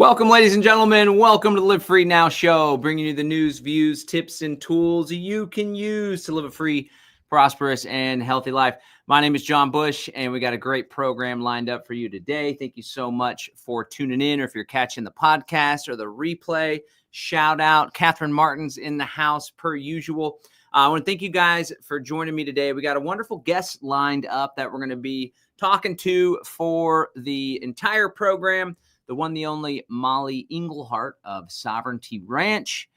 Welcome, ladies and gentlemen. Welcome to the Live Free Now show, bringing you the news, views, tips, and tools you can use to live a free, prosperous, and healthy life. My name is John Bush, and we got a great program lined up for you today. Thank you so much for tuning in, or if you're catching the podcast or the replay, shout out. Catherine Martin's in the house per usual. I want to thank you guys for joining me today. We got a wonderful guest lined up that we're going to be talking to for the entire program. The one, the only Mollie Engelhart of Sovereignty Ranch.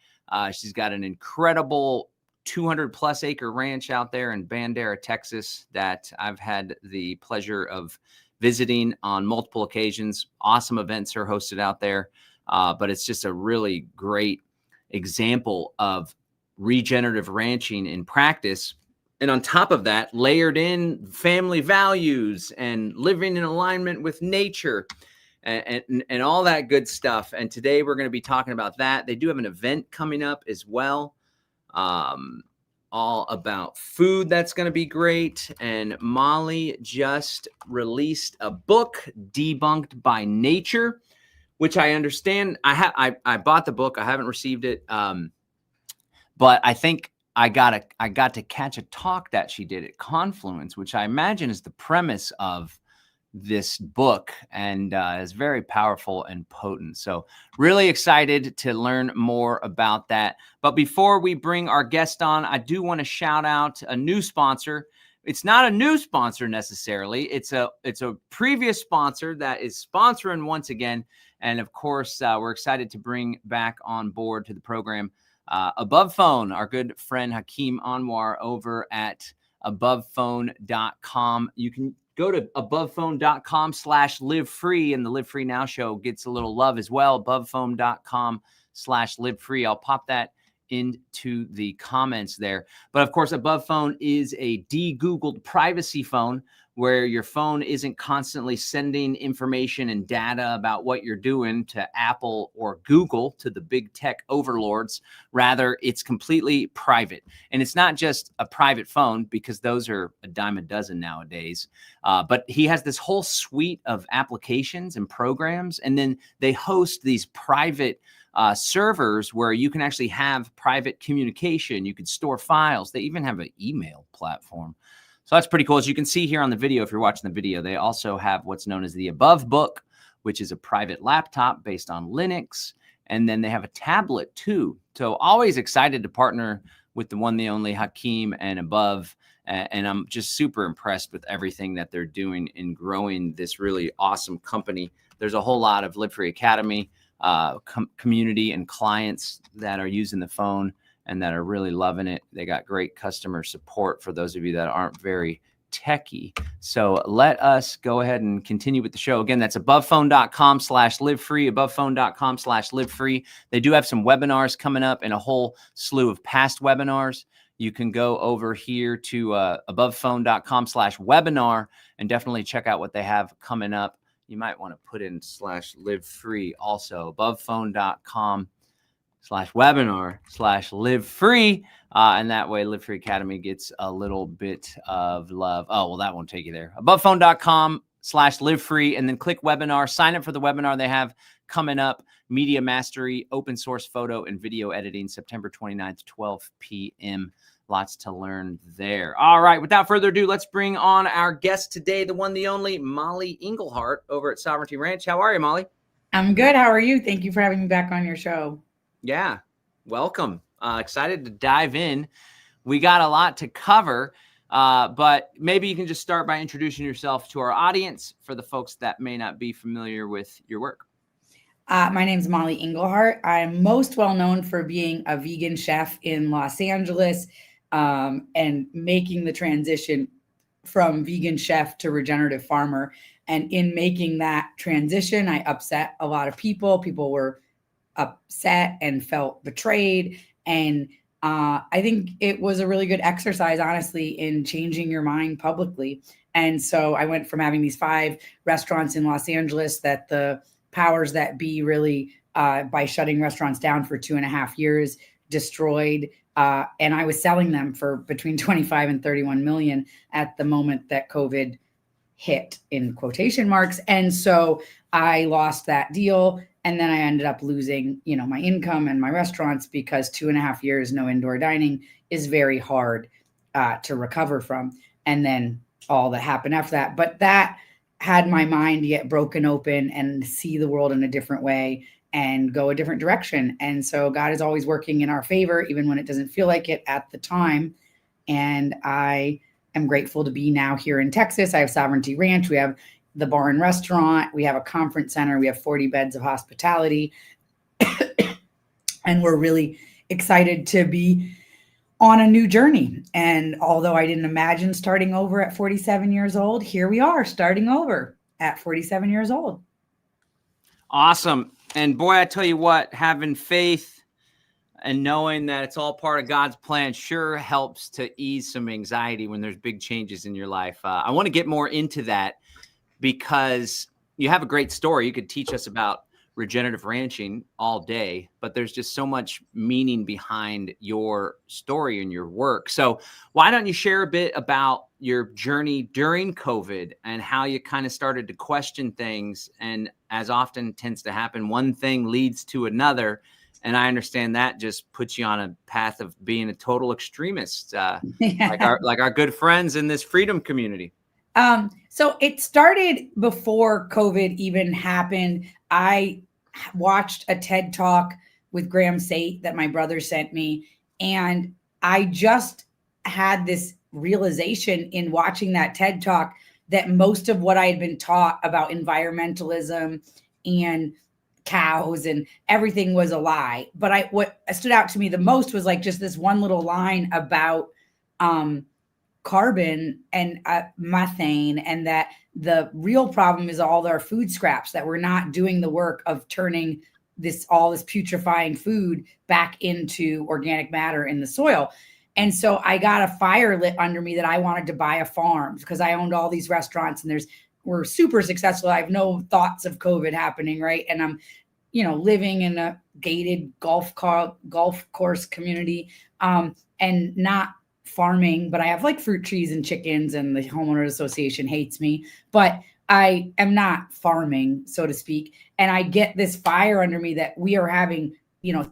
She's got an incredible 200 plus acre ranch out there in Bandera, Texas, that I've had the pleasure of visiting on multiple occasions. Awesome events are hosted out there, but it's just a really great example of regenerative ranching in practice. And on top of that, layered in family values and living in alignment with nature. And all that good stuff. And today we're going to be talking about that. They do have an event coming up as well, all about food. That's going to be great. And Mollie just released a book, Debunked by Nature, which I understand. I bought the book. I haven't received it, but I think I got to catch a talk that she did at Confluence, which I imagine is the premise of this book, and is very powerful and potent. So really excited to learn more about that. But before we bring our guest on, I do want to shout out a new sponsor. It's not a new sponsor necessarily. It's a previous sponsor that is sponsoring once again. And of course, we're excited to bring back on board to the program Above Phone, our good friend Hakeem Anwar over at abovephone.com. You can go to abovephone.com/livefree, and the Live Free Now show gets a little love as well. Abovephone.com/livefree. I'll pop that into the comments there. But of course, Above Phone is a de-Googled privacy phone where your phone isn't constantly sending information and data about what you're doing to Apple or Google, to the big tech overlords. Rather, it's completely private. And it's not just a private phone, because those are a dime a dozen nowadays. But he has this whole suite of applications and programs, and then they host these private servers where you can actually have private communication. You can store files. They even have an email platform. So that's pretty cool. As you can see here on the video, if you're watching the video, they also have what's known as the Above Book, which is a private laptop based on Linux. And then they have a tablet too. So always excited to partner with the one, the only Hakeem and Above. And I'm just super impressed with everything that they're doing in growing this really awesome company. There's a whole lot of Live Free Academy community and clients that are using the phone and that are really loving it. They got great customer support for those of you that aren't very techie. So let us go ahead and continue with the show. Again, that's abovephone.com/livefree, abovephone.com/livefree. They do have some webinars coming up and a whole slew of past webinars. You can go over here to abovephone.com/webinar and definitely check out what they have coming up. You might want to put in /livefree also, abovephone.com/webinar/live-free. And that way Live Free Academy gets a little bit of love. Oh, well, that won't take you there. abovephone.com/live-free, and then click webinar. Sign up for the webinar they have coming up. Media Mastery, open source photo and video editing, September 29th, 12 p.m. Lots to learn there. All right, without further ado, let's bring on our guest today, the one, the only Mollie Engelhart over at Sovereignty Ranch. How are you, Mollie? I'm good. How are you? Thank you for having me back on your show. Yeah, welcome. Excited to dive in. We got a lot to cover, but maybe you can just start by introducing yourself to our audience for the folks that may not be familiar with your work. My name's Mollie Engelhart. I'm most well known for being a vegan chef in Los Angeles, and making the transition from vegan chef to regenerative farmer. And in making that transition, I upset a lot of people. People were upset and felt betrayed. And I think it was a really good exercise, honestly, in changing your mind publicly. And so I went from having these 5 restaurants in Los Angeles that the powers that be really, by shutting restaurants down for 2.5 years, destroyed. And I was selling them for between 25 and 31 million at the moment that COVID hit, in quotation marks. And so I lost that deal. And then I ended up losing, my income and my restaurants, because 2.5 years, no indoor dining is very hard to recover from. And then all that happened after that. But that had my mind get broken open and see the world in a different way and go a different direction. And so God is always working in our favor, even when it doesn't feel like it at the time. And I am grateful to be now here in Texas. I have Sovereignty Ranch. We have the bar and restaurant. We have a conference center. We have 40 beds of hospitality. And we're really excited to be on a new journey. And although I didn't imagine starting over at 47 years old, here we are starting over at 47 years old. Awesome. And boy, I tell you what, having faith and knowing that it's all part of God's plan sure helps to ease some anxiety when there's big changes in your life. I want to get more into that because you have a great story. You could teach us about regenerative ranching all day, but there's just so much meaning behind your story and your work. So why don't you share a bit about your journey during COVID and how you kind of started to question things? And as often tends to happen, one thing leads to another. And I understand that just puts you on a path of being a total extremist, like our good friends in this freedom community. So it started before COVID even happened. I watched a TED Talk with Graham Sate that my brother sent me. And I just had this realization in watching that TED Talk that most of what I had been taught about environmentalism and cows and everything was a lie. But what stood out to me the most was like just this one little line about, carbon and methane, and that the real problem is all our food scraps, that we're not doing the work of turning all this putrefying food back into organic matter in the soil. And so I got a fire lit under me that I wanted to buy a farm because I owned all these restaurants and we're super successful. I have no thoughts of COVID happening, right? And I'm, living in a gated golf course community, and not farming, but I have like fruit trees and chickens, and the homeowners association hates me, but I am not farming, so to speak. And I get this fire under me that we are having,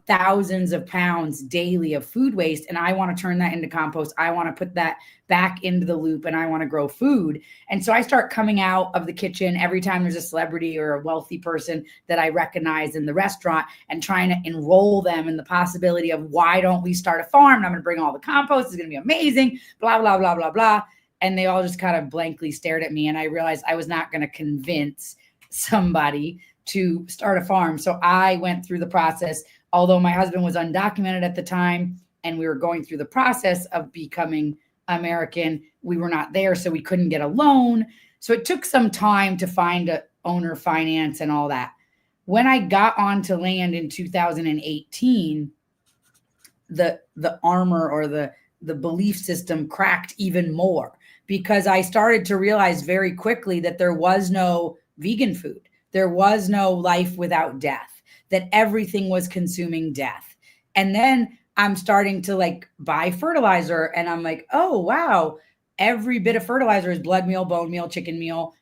thousands of pounds daily of food waste. And I want to turn that into compost. I want to put that back into the loop, and I want to grow food. And so I start coming out of the kitchen every time there's a celebrity or a wealthy person that I recognize in the restaurant, and trying to enroll them in the possibility of, why don't we start a farm? And I'm going to bring all the compost. It's going to be amazing, blah, blah, blah, blah, blah. And they all just kind of blankly stared at me. And I realized I was not going to convince somebody to start a farm. So I went through the process, although my husband was undocumented at the time and we were going through the process of becoming American. We were not there, so we couldn't get a loan. So it took some time to find a owner finance and all that. When I got onto land in 2018, the armor or the belief system cracked even more, because I started to realize very quickly that there was no vegan food. There was no life without death, that everything was consuming death. And then I'm starting to buy fertilizer, and I'm like, oh, wow, every bit of fertilizer is blood meal, bone meal, chicken meal,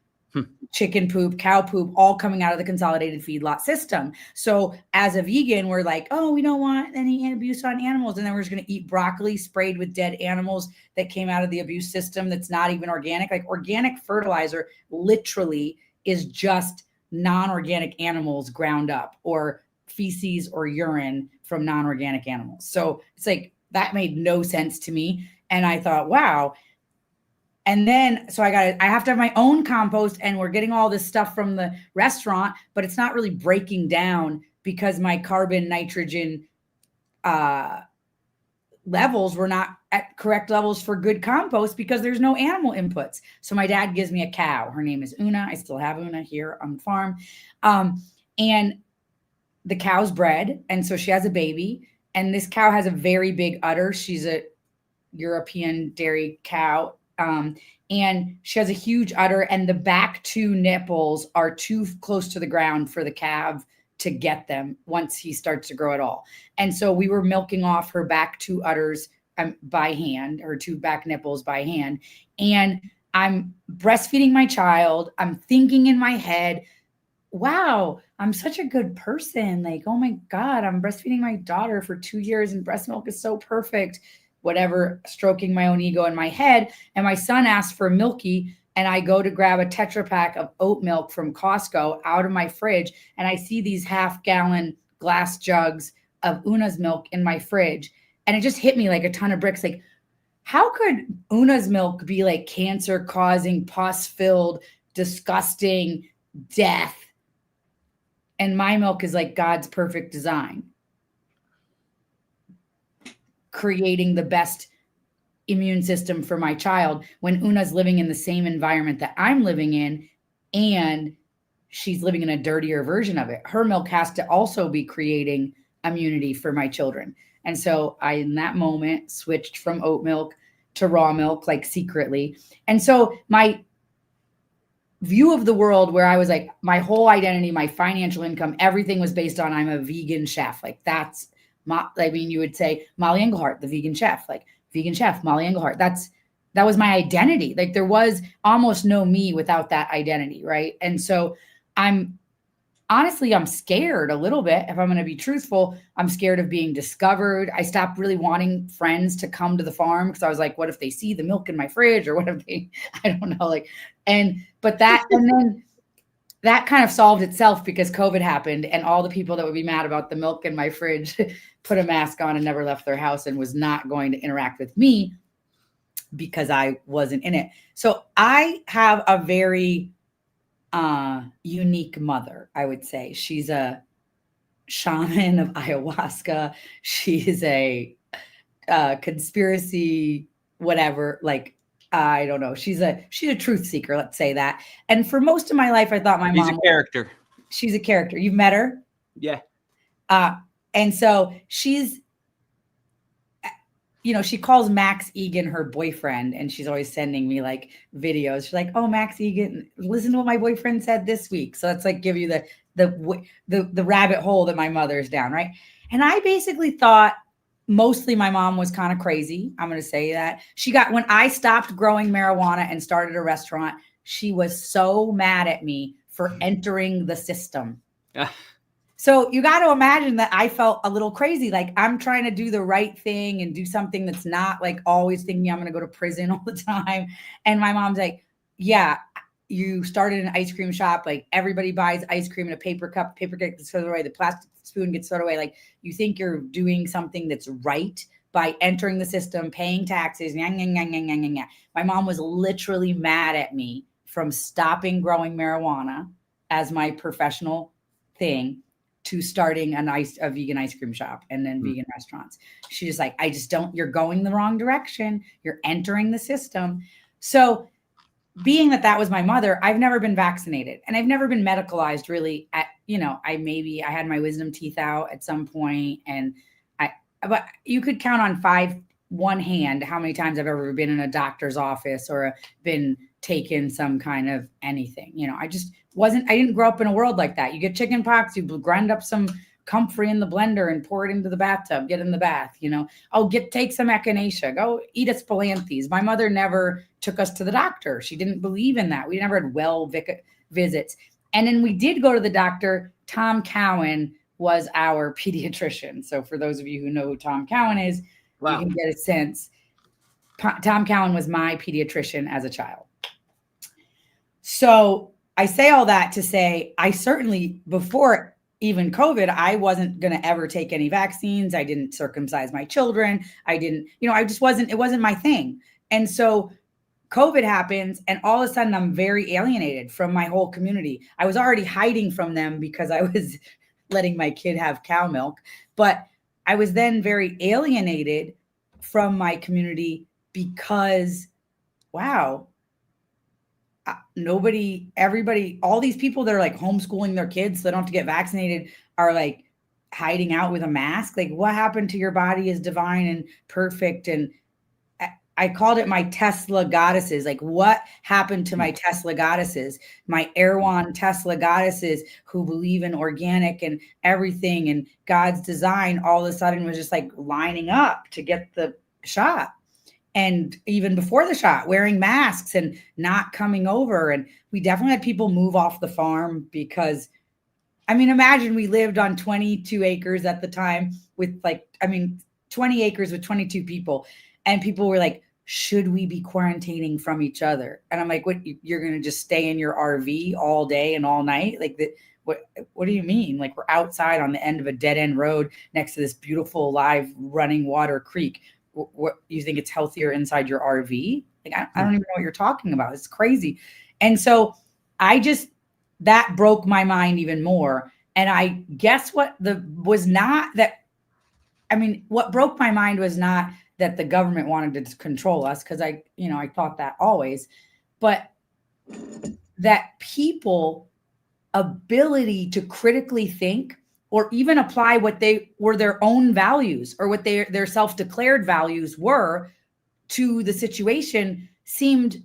chicken poop, cow poop, all coming out of the consolidated feedlot system. So as a vegan, we're like, oh, we don't want any abuse on animals. And then we're just going to eat broccoli sprayed with dead animals that came out of the abuse system that's not even organic. Like, organic fertilizer literally is just non-organic animals ground up, or feces or urine from non-organic animals. So it's like, that made no sense to me. And I thought, wow. And then, so I have to have my own compost, and we're getting all this stuff from the restaurant, but it's not really breaking down because my carbon, nitrogen levels were not at correct levels for good compost, because there's no animal inputs. So my dad gives me a cow. Her name is Una. I still have Una here on the farm. And the cow's bred. And so she has a baby, and this cow has a very big udder. She's a European dairy cow. And she has a huge udder, and the back two nipples are too close to the ground for the calf to get them once he starts to grow at all. And so we were milking off her back two udders by hand, her two back nipples by hand. And I'm breastfeeding my child. I'm thinking in my head, wow, I'm such a good person. Like, oh my God, I'm breastfeeding my daughter for 2 years and breast milk is so perfect. Whatever, stroking my own ego in my head. And my son asked for Milky, and I go to grab a Tetra Pak of oat milk from Costco out of my fridge, and I see these half-gallon glass jugs of Una's milk in my fridge. And it just hit me like a ton of bricks. Like, how could Una's milk be like cancer-causing, pus-filled, disgusting death? And my milk is like God's perfect design, creating the best immune system for my child when Una's living in the same environment that I'm living in, and she's living in a dirtier version of it. Her milk has to also be creating immunity for my children. And so I, in that moment, switched from oat milk to raw milk, like secretly. And so my view of the world, where I was like, my whole identity, my financial income, everything was based on I'm a vegan chef. Like that's you would say Mollie Engelhart, the vegan chef, like vegan chef, Mollie Engelhart. That was my identity. Like there was almost no me without that identity. Right. And so I'm scared a little bit. If I'm going to be truthful, I'm scared of being discovered. I stopped really wanting friends to come to the farm because I was like, what if they see the milk in my fridge, or what if they, I don't know, like, and then that kind of solved itself because COVID happened, and all the people that would be mad about the milk in my fridge put a mask on and never left their house and was not going to interact with me because I wasn't in it. So I have a very unique mother, I would say. She's a shaman of ayahuasca. She's a conspiracy, whatever, like, I don't know. She's a truth seeker, let's say that. And for most of my life, I thought my mom. She's a character. She's a character. You've met her? Yeah. And so she's, she calls Max Egan her boyfriend, and she's always sending me like videos. She's like, "Oh, Max Egan, listen to what my boyfriend said this week." So that's like give you the rabbit hole that my mother's down, right? And I basically thought mostly my mom was kind of crazy. I'm going to say that. When I stopped growing marijuana and started a restaurant, she was so mad at me for entering the system. So you got to imagine that I felt a little crazy. Like I'm trying to do the right thing and do something that's not like always thinking I'm going to go to prison all the time. And my mom's like, yeah, you started an ice cream shop. Like everybody buys ice cream in a paper cup, paper gets thrown away. The plastic spoon gets thrown away. Like you think you're doing something that's right by entering the system, paying taxes. My mom was literally mad at me from stopping growing marijuana as my professional thing to starting a vegan ice cream shop and then vegan restaurants. She's just like, you're going the wrong direction. You're entering the system. So being that was my mother, I've never been vaccinated and I've never been medicalized really I had my wisdom teeth out at some point, but you could count on one hand how many times I've ever been in a doctor's office or been taken some kind of anything. I didn't grow up in a world like that. You get chicken pox, you grind up some comfrey in the blender and pour it into the bathtub, get in the bath, take some echinacea, go eat a Spilanthes. My mother never took us to the doctor. She didn't believe in that. We never had visits. And then we did go to the doctor. Tom Cowan was our pediatrician. So for those of you who know who Tom Cowan is, wow, you can get a sense. Tom Cowan was my pediatrician as a child. So I say all that to say, I certainly, before even COVID, I wasn't going to ever take any vaccines. I didn't circumcise my children. I didn't, it wasn't my thing. And so COVID happens, and all of a sudden I'm very alienated from my whole community. I was already hiding from them because I was letting my kid have cow milk, but I was then very alienated from my community because, wow, everybody, all these people that are like homeschooling their kids so they don't have to get vaccinated are like hiding out with a mask. Like, what happened to your body is divine and perfect. And I called it my Tesla goddesses. Like, what happened to my Tesla goddesses, my Erewhon Tesla goddesses who believe in organic and everything and God's design all of a sudden was just like lining up to get the shot. And even before the shot, wearing masks and not coming over. And we definitely had people move off the farm because I mean, imagine we lived on 22 acres at the time with 20 acres with 22 people. And people were like, should we be quarantining from each other? And I'm like, what, you're going to just stay in your RV all day and all night? Like, what do you mean? Like, we're outside on the end of a dead end road next to this beautiful live running water creek. What, you think it's healthier inside your RV? Like, I don't even know what you're talking about. It's crazy. And so that broke my mind even more. And I guess what broke my mind was not that the government wanted to control us, because I thought that always, but that people ability to critically think or even apply what they were their own values or what their self-declared values were to the situation seemed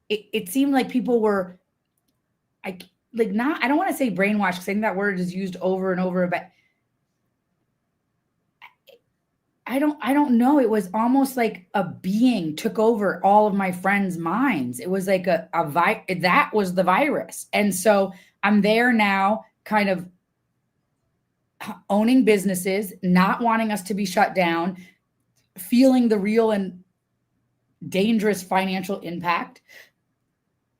like people were I don't want to say brainwashed, because I think that word is used over and over, but I don't know. It was almost like a being took over all of my friends' minds. It was like that was the virus. And so I'm there now, kind of owning businesses, not wanting us to be shut down, feeling the real and dangerous financial impact.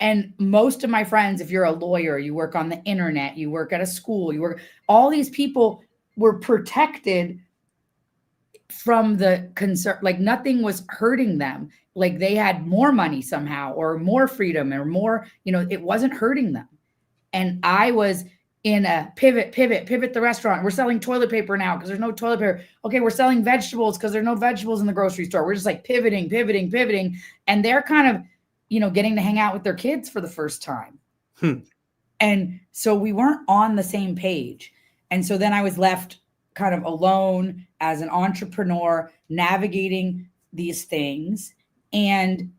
And most of my friends, if you're a lawyer, you work on the internet, you work at a school, all these people were protected from the concern, like nothing was hurting them. Like they had more money somehow, or more freedom, or more, it wasn't hurting them. And I was in a pivot the restaurant. We're selling toilet paper now because there's no toilet paper. Okay, we're selling vegetables because there's no vegetables in the grocery store. We're just like pivoting. And they're kind of, getting to hang out with their kids for the first time. And so we weren't on the same page. And so then I was left kind of alone as an entrepreneur, navigating these things. And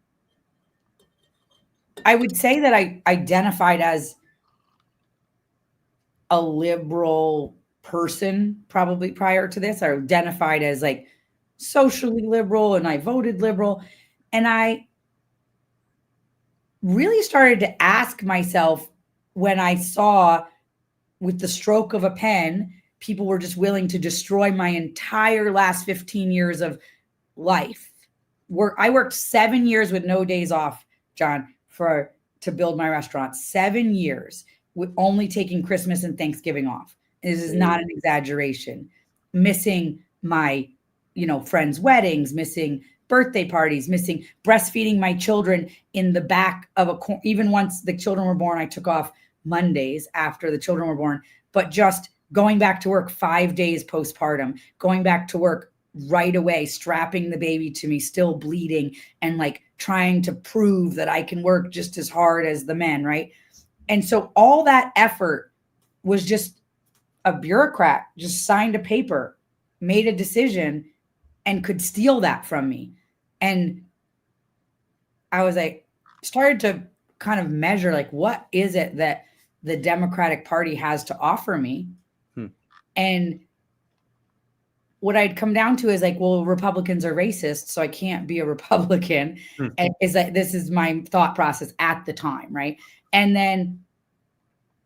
I would say that I identified as a liberal person probably prior to this. I identified as like socially liberal, and I voted liberal. And I really started to ask myself, when I saw with the stroke of a pen, people were just willing to destroy my entire last 15 years of life. I worked 7 years with no days off, John, to build my restaurant. 7 years with only taking Christmas and Thanksgiving off. This is not an exaggeration. Missing my, friends' weddings, missing birthday parties, missing breastfeeding my children in the back of even once the children were born, I took off Mondays after the children were born, but just going back to work 5 days postpartum, going back to work right away, strapping the baby to me, still bleeding, and like trying to prove that I can work just as hard as the men, right? And so all that effort was just a bureaucrat, just signed a paper, made a decision, and could steal that from me. And I was like, started to kind of measure, like, what is it that the Democratic Party has to offer me? And what I'd come down to is like, well, Republicans are racist, so I can't be a Republican. And this is my thought process at the time, right? And then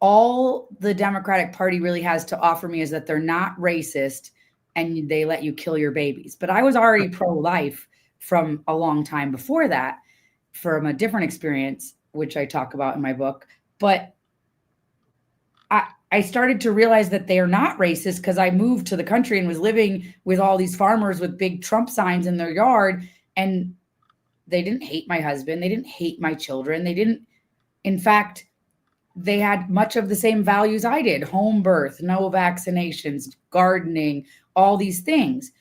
all the Democratic Party really has to offer me is that they're not racist and they let you kill your babies. But I was already pro-life from a long time before that, from a different experience, which I talk about in my book. But I started to realize that they are not racist, because I moved to the country and was living with all these farmers with big Trump signs in their yard. And they didn't hate my husband. They didn't hate my children. In fact, they had much of the same values I did: home birth, no vaccinations, gardening, all these things.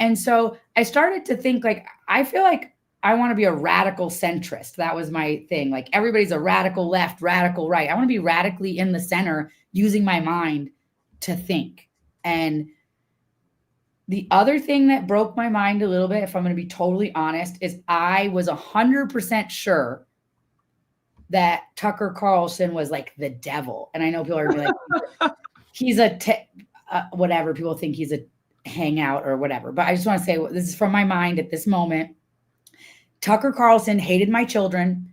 And so I started to think, like, I feel like I want to be a radical centrist. That was my thing. Like, everybody's a radical left, radical right. I want to be radically in the center, using my mind to think. And the other thing that broke my mind a little bit, if I'm going to be totally honest, is I was 100% sure that Tucker Carlson was like the devil. And I know people are going to be like, he's whatever. People think he's a hangout or whatever. But I just want to say, this is from my mind at this moment. Tucker Carlson hated my children.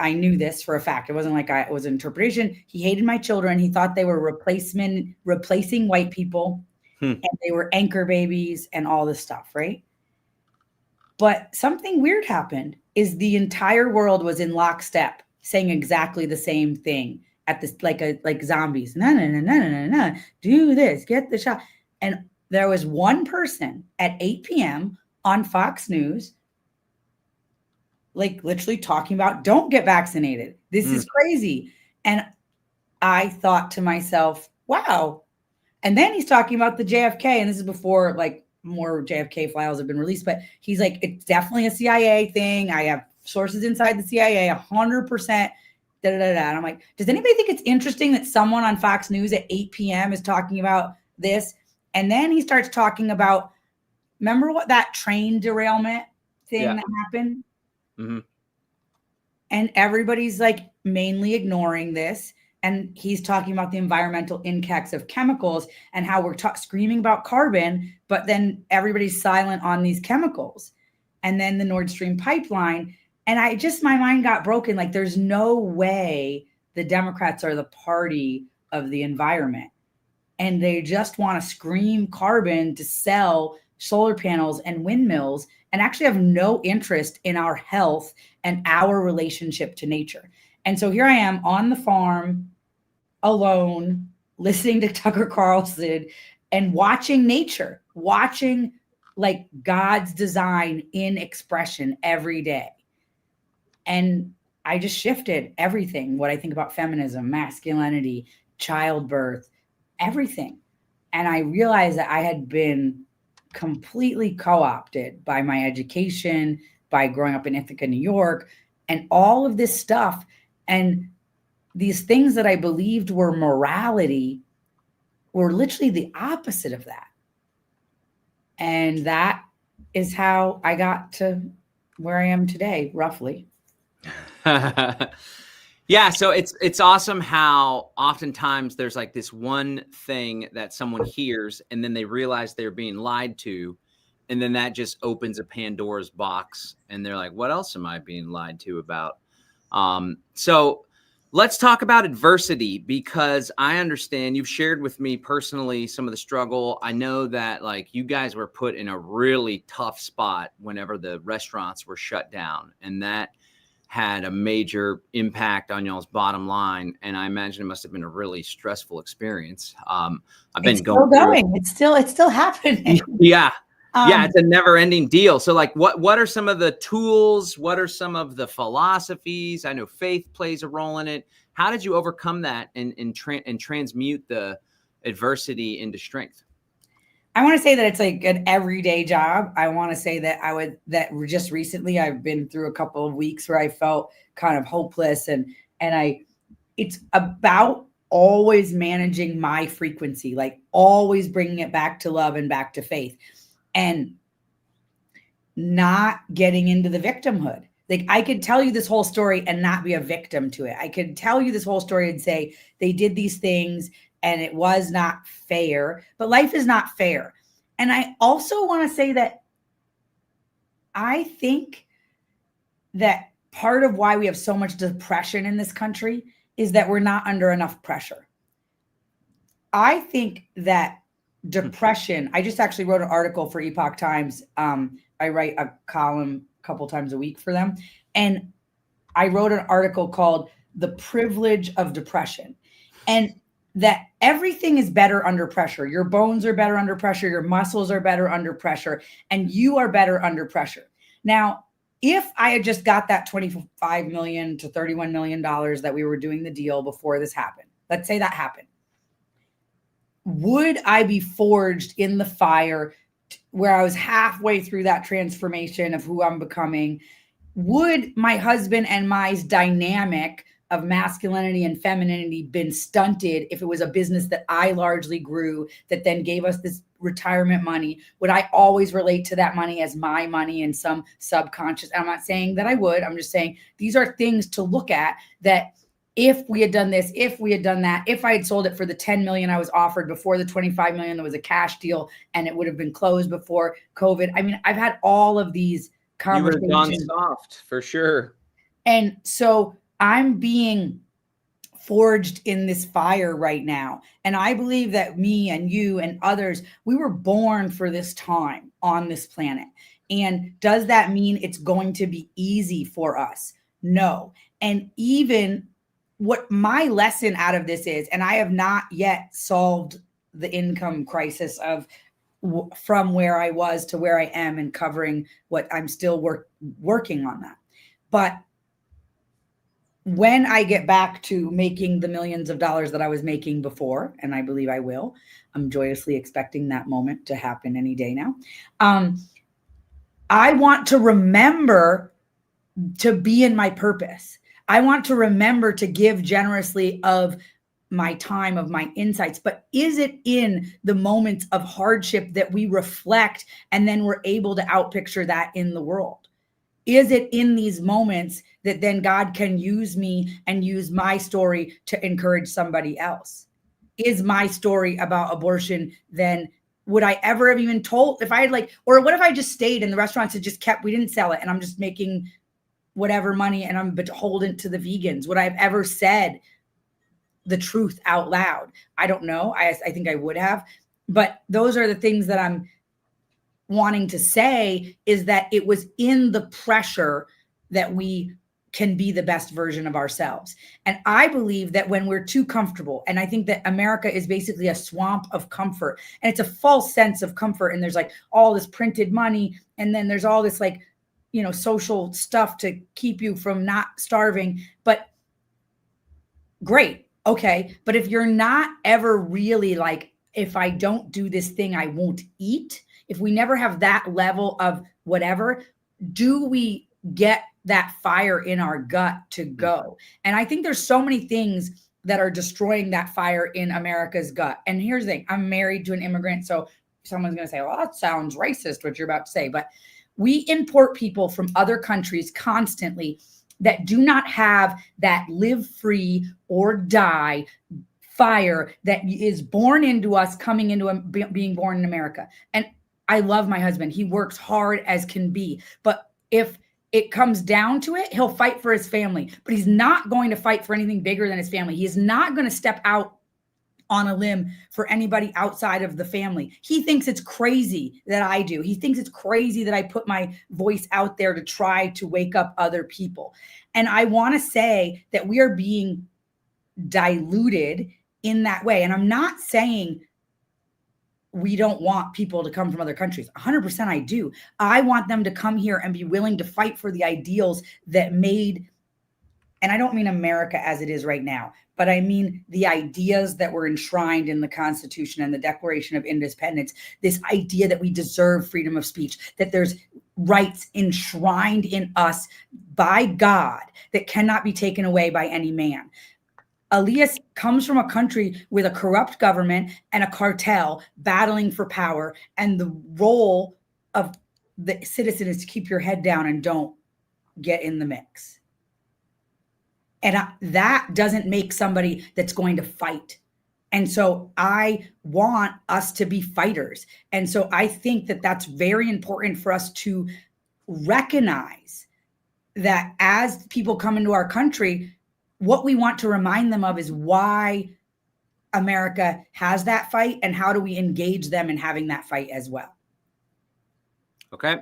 I knew this for a fact. It wasn't like it was an interpretation. He hated my children. He thought they were replacing white people, and they were anchor babies and all this stuff, right? But something weird happened is the entire world was in lockstep saying exactly the same thing at this, like zombies. No, no, no, no, no, no, no. Do this, get the shot. And there was one person at 8 p.m. on Fox News, like literally talking about, don't get vaccinated. This is crazy. And I thought to myself, wow. And then he's talking about the JFK, and this is before like more JFK files have been released, but he's like, it's definitely a CIA thing. I have sources inside the CIA, 100%. Da, da, da, da. And I'm like, does anybody think it's interesting that someone on Fox News at 8 p.m. is talking about this? And then he starts talking about, remember what that train derailment thing that happened? Mm-hmm. And everybody's like mainly ignoring this. And he's talking about the environmental impacts of chemicals and how we're screaming about carbon, but then everybody's silent on these chemicals. And then the Nord Stream pipeline. And my mind got broken. Like, there's no way the Democrats are the party of the environment. And they just want to scream carbon to sell solar panels and windmills and actually have no interest in our health and our relationship to nature. And so here I am on the farm alone, listening to Tucker Carlson and watching nature, watching like God's design in expression every day. And I just shifted everything, what I think about feminism, masculinity, childbirth, everything. And I realized that I had been completely co-opted by my education, by growing up in Ithaca, New York, and all of this stuff. And these things that I believed were morality were literally the opposite of that. And that is how I got to where I am today, roughly. Yeah, so it's awesome how oftentimes there's like this one thing that someone hears and then they realize they're being lied to, and then that just opens a Pandora's box and they're like, what else am I being lied to about? So let's talk about adversity, because I understand you've shared with me personally some of the struggle. I know that like you guys were put in a really tough spot whenever the restaurants were shut down, and that had a major impact on y'all's bottom line. And I imagine it must have been a really stressful experience. I've been going. It's still happening. Yeah. Yeah. It's a never ending deal. So like, what are some of the tools? What are some of the philosophies? I know faith plays a role in it. How did you overcome that and transmute the adversity into strength? I want to say that it's like an everyday job. I want to say that just recently I've been through a couple of weeks where I felt kind of hopeless, and it's about always managing my frequency, like always bringing it back to love and back to faith, and not getting into the victimhood. Like, I could tell you this whole story and not be a victim to it. I could tell you this whole story and say they did these things and it was not fair, but life is not fair. And I also want to say that I think that part of why we have so much depression in this country is that we're not under enough pressure. I think that depression, I just actually wrote an article for Epoch Times. I write a column a couple times a week for them. And I wrote an article called The Privilege of Depression. And that everything is better under pressure. Your bones are better under pressure. Your muscles are better under pressure. And you are better under pressure. Now, if I had just got that $25 million to $31 million that we were doing the deal before this happened, let's say that happened, would I be forged in the fire where I was halfway through that transformation of who I'm becoming? Would my husband and my dynamic of masculinity and femininity been stunted if it was a business that I largely grew that then gave us this retirement money? Would I always relate to that money as my money in some subconscious? I'm not saying that I would. I'm just saying these are things to look at, that if we had done this, if we had done that, if I had sold it for the 10 million I was offered before the 25 million that was a cash deal and it would have been closed before COVID. I mean, I've had all of these conversations. You would have gone soft for sure. And so I'm being forged in this fire right now. And I believe that me and you and others, we were born for this time on this planet. And does that mean it's going to be easy for us? No. And even what my lesson out of this is, and I have not yet solved the income crisis of from where I was to where I am and covering what I'm still working on that. But when I get back to making the millions of dollars that I was making before, and I believe I will, I'm joyously expecting that moment to happen any day now. I want to remember to be in my purpose. I want to remember to give generously of my time, of my insights, but is it in the moments of hardship that we reflect and then we're able to outpicture that in the world? Is it in these moments that then God can use me and use my story to encourage somebody else? Is my story about abortion then, would I ever have even told if I had or what if I just stayed in the restaurants and just kept, we didn't sell it and I'm just making whatever money and I'm beholden to the vegans? Would I have ever said the truth out loud? I don't know. I think I would have, but those are the things that I'm wanting to say, is that it was in the pressure that we can be the best version of ourselves. And I believe that when we're too comfortable, and I think that America is basically a swamp of comfort, and it's a false sense of comfort. And there's all this printed money. And then there's all this social stuff to keep you from not starving. But great. Okay. But if you're not ever really if I don't do this thing, I won't eat. If we never have that level of whatever, do we get that fire in our gut to go? And I think there's so many things that are destroying that fire in America's gut. And here's the thing, I'm married to an immigrant. So someone's going to say, well, that sounds racist, what you're about to say. But we import people from other countries constantly that do not have that live free or die fire that is born into us, coming into being born in America. And I love my husband. He works hard as can be. But if it comes down to it, he'll fight for his family. But he's not going to fight for anything bigger than his family. He is not going to step out on a limb for anybody outside of the family. He thinks it's crazy that I do. He thinks it's crazy that I put my voice out there to try to wake up other people. And I want to say that we are being diluted in that way. And I'm not saying we don't want people to come from other countries. 100% I do. I want them to come here and be willing to fight for the ideals that made, and I don't mean America as it is right now, but I mean the ideas that were enshrined in the Constitution and the Declaration of Independence, this idea that we deserve freedom of speech, that there's rights enshrined in us by God that cannot be taken away by any man. Elias comes from a country with a corrupt government and a cartel battling for power. And the role of the citizen is to keep your head down and don't get in the mix. And that doesn't make somebody that's going to fight. And so I want us to be fighters. And so I think that that's very important for us to recognize that as people come into our country, what we want to remind them of is why America has that fight and how do we engage them in having that fight as well. Okay.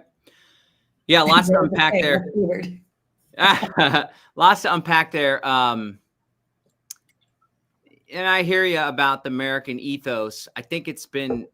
Yeah, lots to unpack there. Lots to unpack there. And I hear you about the American ethos. I think it's been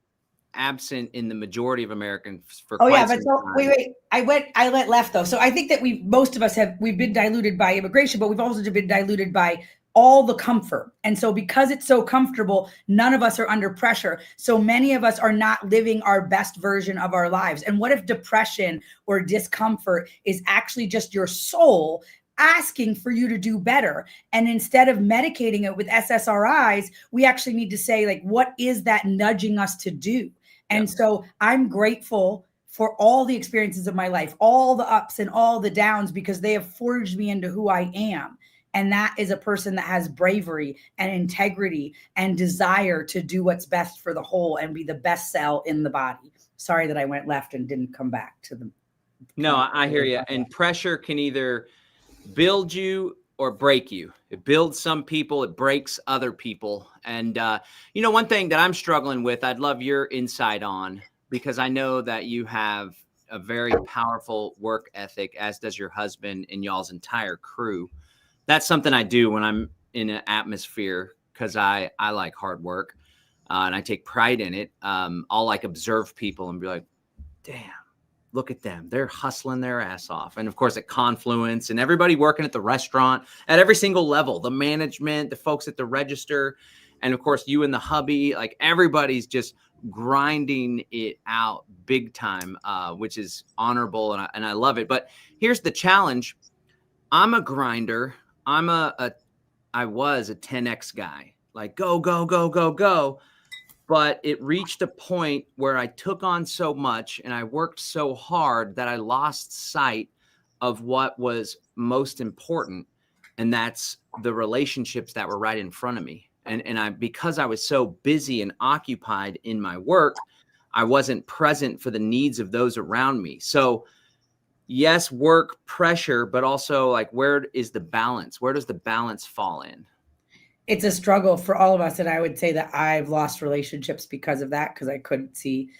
absent in the majority of Americans for quite some time. Wait. I went left though. So I think that most of us we've been diluted by immigration, but we've also been diluted by all the comfort. And so because it's so comfortable, none of us are under pressure. So many of us are not living our best version of our lives. And what if depression or discomfort is actually just your soul asking for you to do better? And instead of medicating it with SSRIs, we actually need to say, what is that nudging us to do? And so I'm grateful for all the experiences of my life, all the ups and all the downs, because they have forged me into who I am. And that is a person that has bravery and integrity and desire to do what's best for the whole and be the best cell in the body. Sorry that I went left and didn't come back to the. No, I hear you. And pressure can either build you or break you. It builds some people, it breaks other people. And, one thing that I'm struggling with, I'd love your insight on, because I know that you have a very powerful work ethic, as does your husband and y'all's entire crew. That's something I do when I'm in an atmosphere, because I like hard work and I take pride in it. I'll like observe people and be like, damn, look at them. They're hustling their ass off. And of course, at Confluence and everybody working at the restaurant at every single level, the management, the folks at the register, and of course, you and the hubby, like everybody's just grinding it out big time, which is honorable. And I love it. But here's the challenge. I'm a grinder. I was a 10X guy, like go, go, go, go, go. But it reached a point where I took on so much and I worked so hard that I lost sight of what was most important. And that's the relationships that were right in front of me. And because I was so busy and occupied in my work, I wasn't present for the needs of those around me. So yes, work pressure, but also like, where is the balance? Where does the balance fall in? It's a struggle for all of us. And I would say that I've lost relationships because of that, because I couldn't see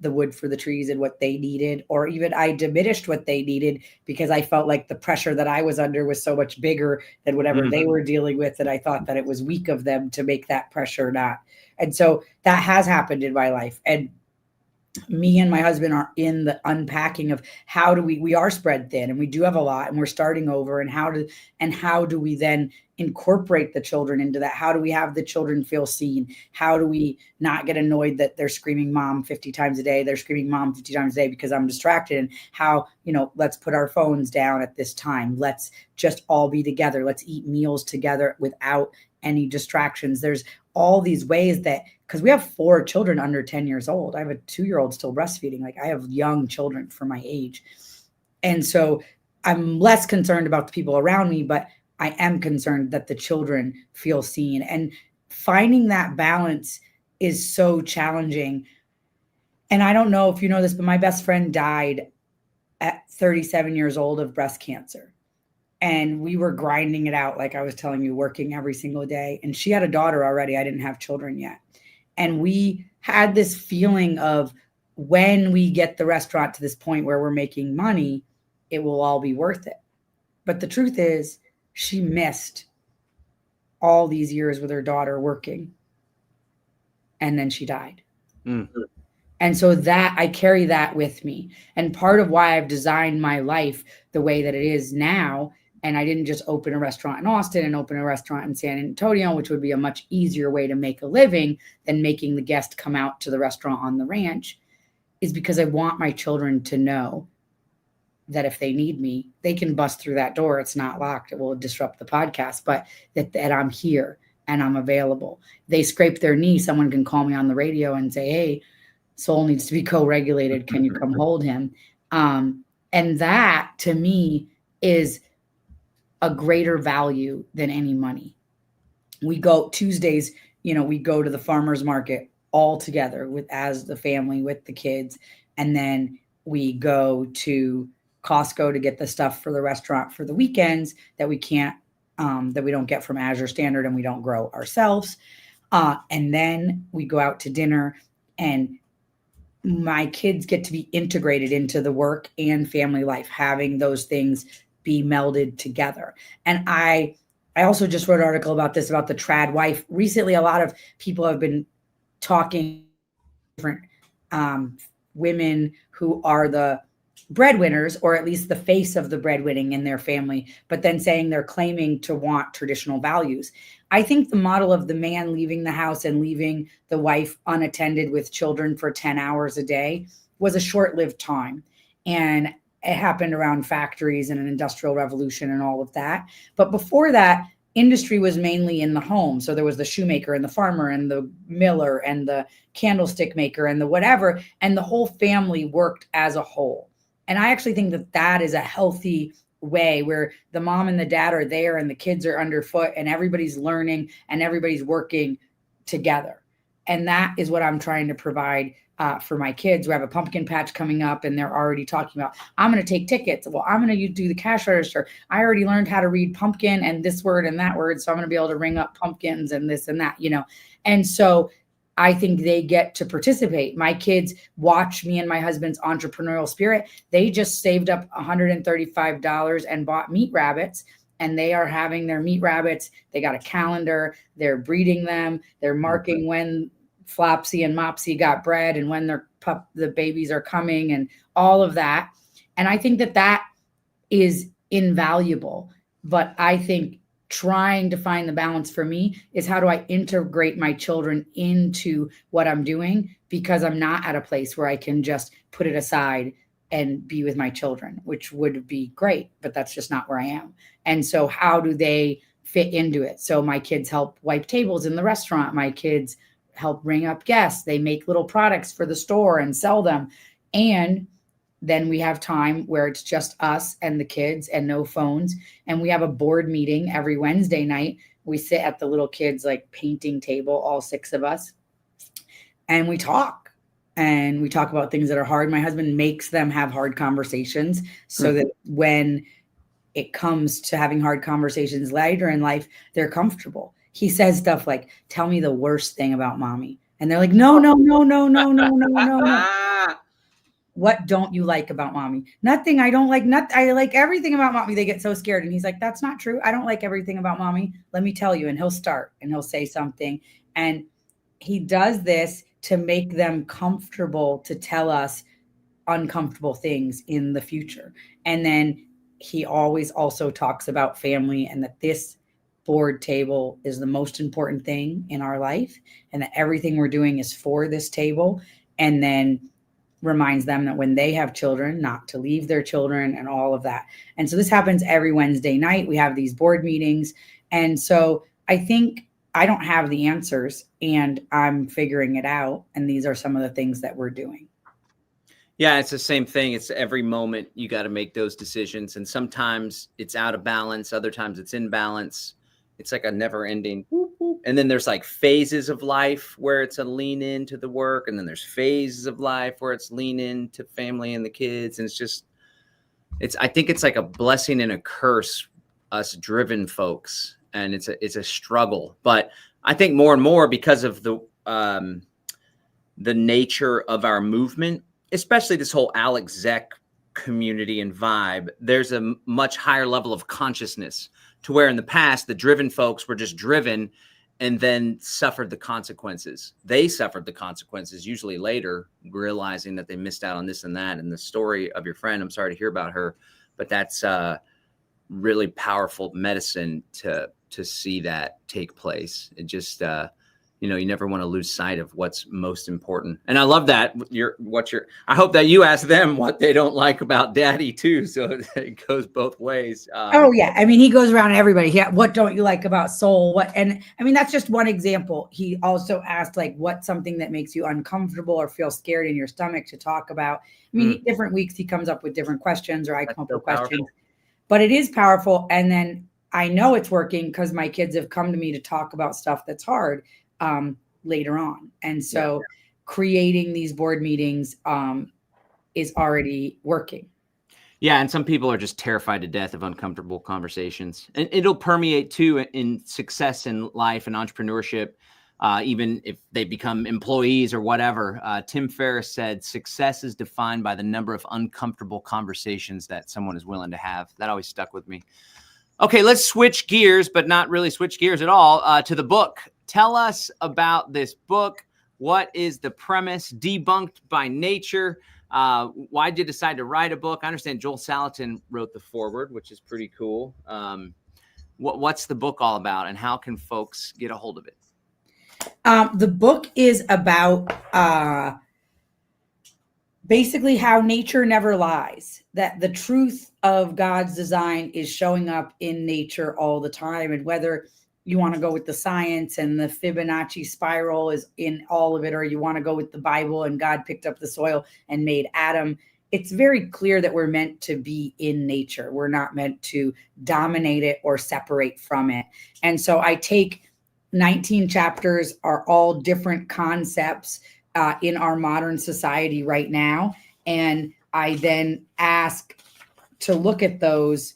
the wood for the trees and what they needed, or even I diminished what they needed because I felt like the pressure that I was under was so much bigger than whatever they were dealing with. And I thought that it was weak of them to make that pressure not. And so that has happened in my life. And me and my husband are in the unpacking of how do we are spread thin and we do have a lot and we're starting over, and how do we then incorporate the children into that? How do we have the children feel seen? How do we not get annoyed that they're screaming mom 50 times a day? They're screaming mom 50 times a day because I'm distracted. And how, let's put our phones down at this time. Let's just all be together. Let's eat meals together without any distractions. There's all these ways that, because we have 4 children under 10 years old. I have a 2-year-old still breastfeeding. Like I have young children for my age. And so I'm less concerned about the people around me, but I am concerned that the children feel seen. And finding that balance is so challenging. And I don't know if you know this, but my best friend died at 37 years old of breast cancer. And we were grinding it out, like I was telling you, working every single day. And she had a daughter already. I didn't have children yet. And we had this feeling of, when we get the restaurant to this point where we're making money, it will all be worth it. But the truth is, she missed all these years with her daughter working. And then she died. Mm-hmm. And so that I carry that with me. And part of why I've designed my life the way that it is now, and I didn't just open a restaurant in Austin and open a restaurant in San Antonio, which would be a much easier way to make a living than making the guest come out to the restaurant on the ranch, is because I want my children to know that if they need me, they can bust through that door. It's not locked. It will disrupt the podcast, but that I'm here and I'm available. They scrape their knee. Someone can call me on the radio and say, hey, Soul needs to be co-regulated. Can you come hold him? And that to me is a greater value than any money. We go Tuesdays, we go to the farmer's market all together as the family with the kids. And then we go to Costco to get the stuff for the restaurant for the weekends that we can't, that we don't get from Azure Standard and we don't grow ourselves. And then we go out to dinner, and my kids get to be integrated into the work and family life, having those things be melded together. And I also just wrote an article about this, about the trad wife. Recently, a lot of people have been talking different women who are the breadwinners, or at least the face of the breadwinning in their family, but then saying they're claiming to want traditional values. I think the model of the man leaving the house and leaving the wife unattended with children for 10 hours a day was a short-lived time. And it happened around factories and an industrial revolution and all of that. But before that, industry was mainly in the home. So there was the shoemaker and the farmer and the miller and the candlestick maker and the whatever, and the whole family worked as a whole. And I actually think that that is a healthy way, where the mom and the dad are there and the kids are underfoot and everybody's learning and everybody's working together. And that is what I'm trying to provide for my kids. We have a pumpkin patch coming up and they're already talking about, I'm going to take tickets. Well, I'm going to do the cash register. I already learned how to read pumpkin and this word and that word. So I'm going to be able to ring up pumpkins and this and that, And so I think they get to participate. My kids watch me and my husband's entrepreneurial spirit. They just saved up $135 and bought meat rabbits, and they are having their meat rabbits. They got a calendar. They're breeding them. They're marking when Flopsy and Mopsy got bred and when the babies are coming and all of that. And I think that is invaluable. But I think trying to find the balance for me is, how do I integrate my children into what I'm doing? Because I'm not at a place where I can just put it aside and be with my children, which would be great, but that's just not where I am. And so how do they fit into it? So my kids help wipe tables in the restaurant. My kids help ring up guests. They make little products for the store and sell them. And then we have time where it's just us and the kids and no phones. And we have a board meeting every Wednesday night. We sit at the little kids' painting table, all 6 of us, and we talk. And we talk about things that are hard. My husband makes them have hard conversations so that when it comes to having hard conversations later in life, they're comfortable. He says stuff like, tell me the worst thing about mommy. And they're like, no. What don't you like about mommy? Nothing. I don't like nothing. I like everything about mommy. They get so scared. And he's like, that's not true. I don't like everything about mommy. Let me tell you. And he'll start and he'll say something. And he does this to make them comfortable to tell us uncomfortable things in the future. And then he always also talks about family and that this board table is the most important thing in our life and that everything we're doing is for this table. And then reminds them that when they have children, not to leave their children and all of that. And so this happens every Wednesday night. We have these board meetings. And so I think I don't have the answers and I'm figuring it out. And these are some of the things that we're doing. Yeah, it's the same thing. It's every moment you got to make those decisions. And sometimes it's out of balance. Other times it's in balance. It's like a never ending. Whoop, whoop. And then there's phases of life where it's a lean into the work. And then there's phases of life where it's lean into family and the kids. And I think it's like a blessing and a curse, us driven folks. And it's a struggle. But I think more and more because of the nature of our movement, especially this whole Alec Zeck community and vibe, there's a much higher level of consciousness to where in the past, the driven folks were just driven and then suffered the consequences. They suffered the consequences usually later, realizing that they missed out on this and that. And the story of your friend, I'm sorry to hear about her, but that's really powerful medicine to see that take place. It just, you never want to lose sight of what's most important. And I love that I hope that you ask them what they don't like about daddy too. So it goes both ways. Oh yeah. I mean, he goes around everybody. Yeah. What don't you like about soul? And I mean, that's just one example. He also asked what's something that makes you uncomfortable or feel scared in your stomach to talk about. I mean, different weeks he comes up with different questions or I come up with questions, but it is powerful. And then I know it's working because my kids have come to me to talk about stuff that's hard later on. And so creating these board meetings is already working. Yeah. And some people are just terrified to death of uncomfortable conversations. And it'll permeate too in success in life and entrepreneurship, even if they become employees or whatever. Tim Ferriss said, success is defined by the number of uncomfortable conversations that someone is willing to have. That always stuck with me. Okay, let's switch gears, but not really switch gears at all, to the book. Tell us about this book. What is the premise? Debunked by Nature. Why did you decide to write a book? I understand Joel Salatin wrote the foreword, which is pretty cool. What's the book all about, and how can folks get a hold of it? The book is about basically how nature never lies, that the truth of God's design is showing up in nature all the time. And whether you want to go with the science and the Fibonacci spiral is in all of it, or you want to go with the Bible and God picked up the soil and made Adam, it's very clear that we're meant to be in nature. We're not meant to dominate it or separate from it. And so I take 19 chapters are all different concepts in our modern society right now. And I then ask to look at those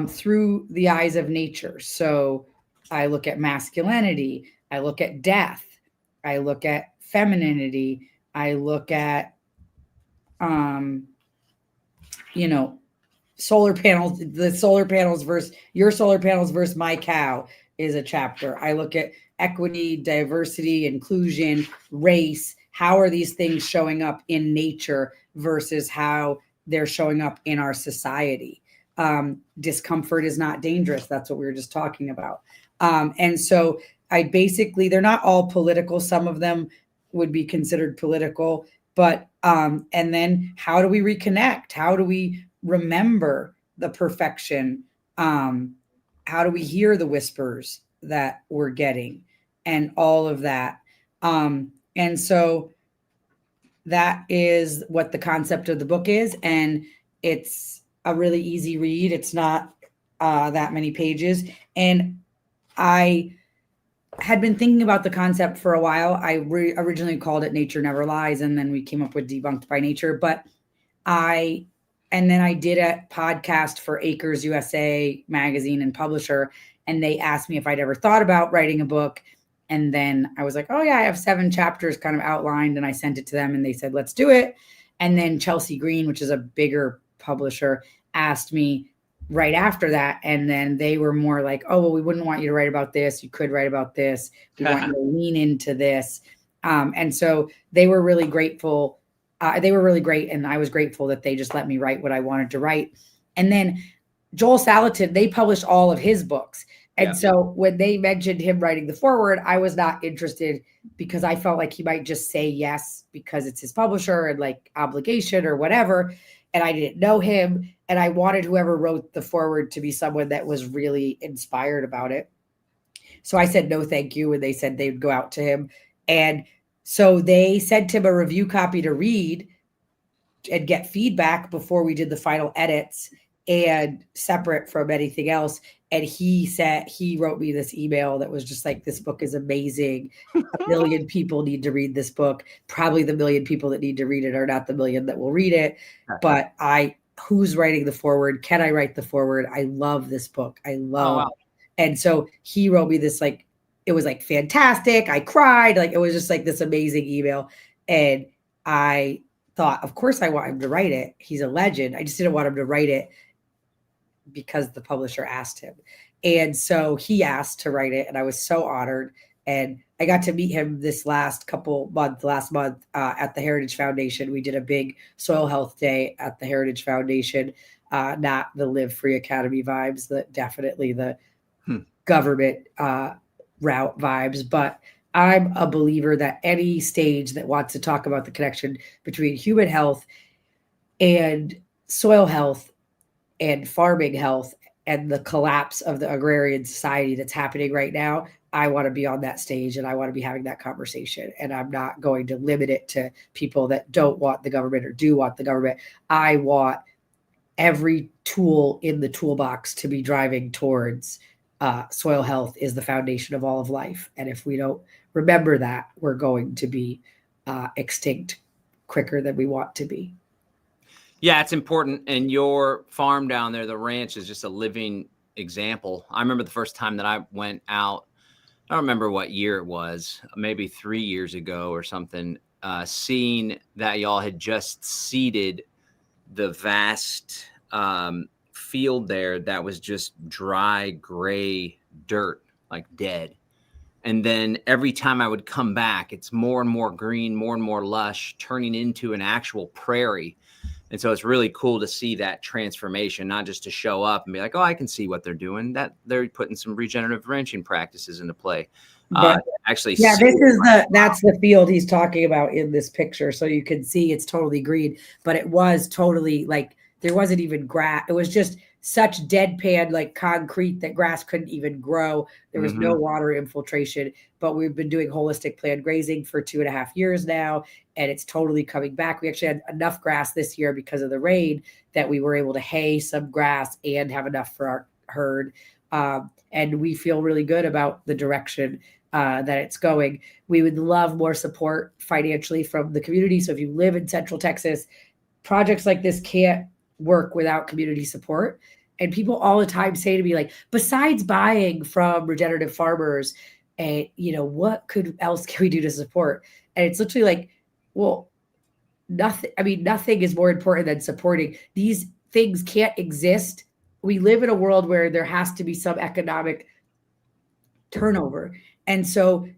through the eyes of nature. So I look at masculinity, I look at death, I look at femininity, I look at, you know, solar panels, the solar panels versus your solar panels versus my cow is a chapter. I look at equity, diversity, inclusion, race. How are these things showing up in nature versus how they're showing up in our society? Discomfort is not dangerous. That's what we were just talking about. And so I basically, they're not all political. Some of them would be considered political, but, and then how do we reconnect? How do we remember the perfection? How do we hear the whispers that we're getting and all of that? And so that is what the concept of the book is. And it's a really easy read. It's not that many pages. And I had been thinking about the concept for a while. I originally called it Nature Never Lies, and then we came up with Debunked by Nature. But then I did a podcast for Acres USA magazine and publisher, and they asked me if I'd ever thought about writing a book. And then I was like, oh yeah, I have 7 chapters kind of outlined, and I sent it to them and they said, let's do it. And then Chelsea Green, which is a bigger publisher, asked me right after that. And then they were more like, oh, well, we wouldn't want you to write about this. You could write about this. We want you to lean into this. And so they were really grateful. They were really great. And I was grateful that they just let me write what I wanted to write. And then Joel Salatin, they published all of his books. And so when they mentioned him writing the foreword, I was not interested because I felt like he might just say yes because it's his publisher and like obligation or whatever. And I didn't know him. And I wanted whoever wrote the foreword to be someone that was really inspired about it. So I said, no, thank you. And they said they'd go out to him. And so they sent him a review copy to read and get feedback before we did the final edits, and separate from anything else. And he wrote me this email that was just like, this book is amazing. 1 million people need to read this book. Probably the 1 million people that need to read it are not the 1 million that will read it. But who's writing the foreword? Can I write the foreword? I love this book. I love. Oh, wow. And so he wrote me this, like, it was like fantastic. I cried. Like, it was just like this amazing email. And I thought, of course I want him to write it. He's a legend. I just didn't want him to write it because the publisher asked him. And so he asked to write it, and I was so honored. And I got to meet him last month at the Heritage Foundation. We did a big soil health day at the Heritage Foundation, not the Live Free Academy vibes, definitely the government route vibes. But I'm a believer that any stage that wants to talk about the connection between human health and soil health and farming health and the collapse of the agrarian society that's happening right now, I want to be on that stage and I want to be having that conversation. And I'm not going to limit it to people that don't want the government or do want the government. I want every tool in the toolbox to be driving towards soil health is the foundation of all of life. And if we don't remember that, we're going to be extinct quicker than we want to be. Yeah, it's important. And your farm down there, the ranch, is just a living example. I remember the first time that I went out, I don't remember what year it was, maybe 3 years ago or something, seeing that y'all had just seeded the vast field there that was just dry, gray dirt, like dead. And then every time I would come back, it's more and more green, more and more lush, turning into an actual prairie. And so it's really cool to see that transformation, not just to show up and be like, oh, I can see what they're doing, that they're putting some regenerative ranching practices into play. Actually, yeah, that's the field he's talking about in this picture. So you can see it's totally green, but it was totally like, there wasn't even grass. It was just such deadpan, like concrete, that grass couldn't even grow. There was no water infiltration, but we've been doing holistic planned grazing for 2.5 years now, and it's totally coming back. We actually had enough grass this year because of the rain that we were able to hay some grass and have enough for our herd. And we feel really good about the direction that it's going. We would love more support financially from the community. So if you live in Central Texas, projects like this can't work without community support. And people all the time say to me, like, besides buying from regenerative farmers, and what else can we do to support? And it's literally like, well, nothing. I mean, nothing is more important than supporting. These things can't exist. We live in a world where there has to be some economic turnover. And so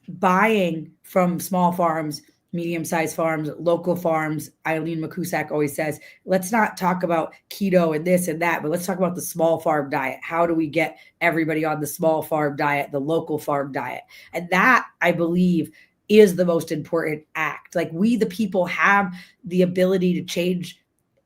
buying from small farms, medium-sized farms, local farms, Eileen Makusak always says, let's not talk about keto and this and that, but let's talk about the small farm diet. How do we get everybody on the small farm diet, the local farm diet? And that, I believe, is the most important act. Like, we, the people, have the ability to change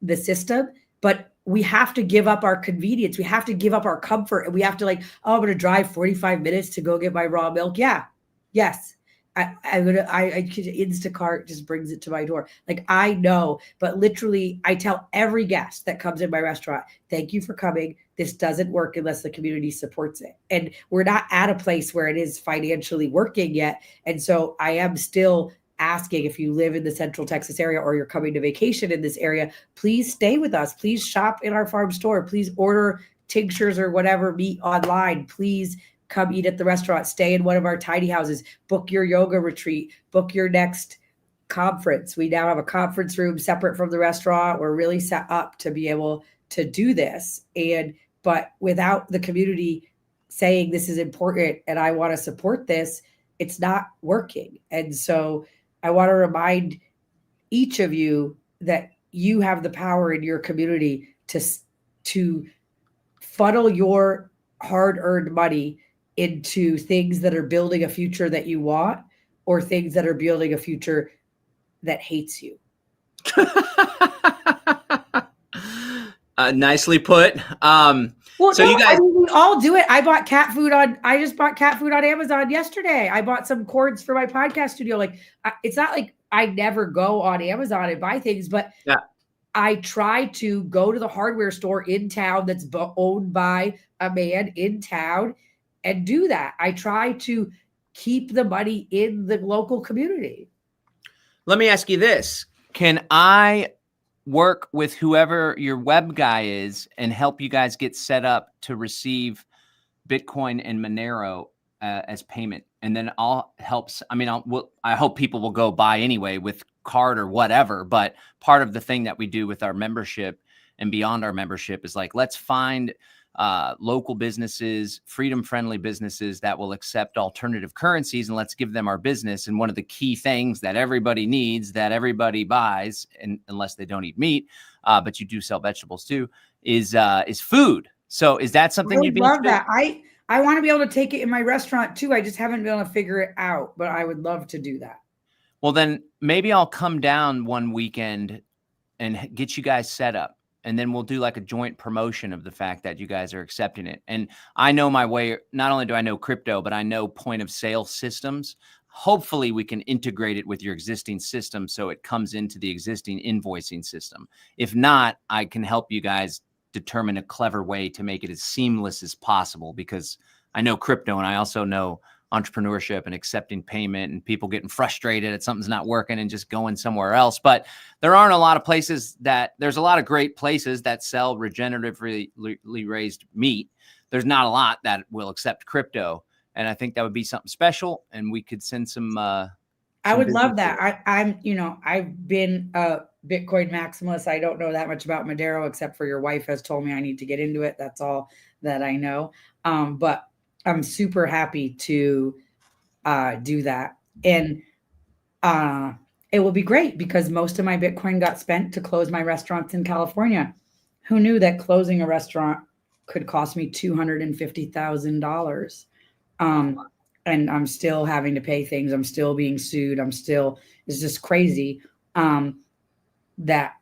the system, but we have to give up our convenience. We have to give up our comfort. And we have to, like, oh, I'm going to drive 45 minutes to go get my raw milk. Yeah. Yes. I Instacart just brings it to my door. Like, I know, but literally I tell every guest that comes in my restaurant, thank you for coming. This doesn't work unless the community supports it. And we're not at a place where it is financially working yet. And so I am still asking, if you live in the Central Texas area or you're coming to vacation in this area, please stay with us. Please shop in our farm store. Please order tinctures or whatever meat online. Please come eat at the restaurant, stay in one of our tiny houses, book your yoga retreat, book your next conference. We now have a conference room separate from the restaurant. We're really set up to be able to do this. But without the community saying this is important and I want to support this, it's not working. And so I want to remind each of you that you have the power in your community to funnel your hard-earned money into things that are building a future that you want, or things that are building a future that hates you. Nicely put. You guys, we all do it. I just bought cat food on Amazon yesterday. I bought some cords for my podcast studio. Like, it's not like I never go on Amazon and buy things, but yeah, I try to go to the hardware store in town that's owned by a man in town and do that. I try to keep the money in the local community. Let me ask you this. Can I work with whoever your web guy is and help you guys get set up to receive Bitcoin and Monero as payment? And then I'll help. I mean, I hope people will go buy anyway with card or whatever. But part of the thing that we do with our membership and beyond our membership is, like, let's find local businesses, freedom-friendly businesses that will accept alternative currencies, and let's give them our business. And one of the key things that everybody needs, that everybody buys, and unless they don't eat meat, but you do sell vegetables too, is food. So is that something you'd be love that? I want to be able to take it in my restaurant too. I just haven't been able to figure it out, but I would love to do that. Well, then maybe I'll come down one weekend and get you guys set up. And then we'll do like a joint promotion of the fact that you guys are accepting it. And I know my way. Not only do I know crypto, but I know point of sale systems. Hopefully we can integrate it with your existing system so it comes into the existing invoicing system. If not, I can help you guys determine a clever way to make it as seamless as possible, because I know crypto and I also know entrepreneurship and accepting payment and people getting frustrated at something's not working and just going somewhere else. But there aren't a lot of places there's a lot of great places that sell regeneratively raised meat. There's not a lot that will accept crypto. And I think that would be something special. And we could send some, I would love that. I've been a Bitcoin maximalist. I don't know that much about Bandera, except for your wife has told me I need to get into it. That's all that I know. But I'm super happy to do that. And it will be great because most of my Bitcoin got spent to close my restaurants in California. Who knew that closing a restaurant could cost me $250,000? And I'm still having to pay things. I'm still being sued. It's just crazy that,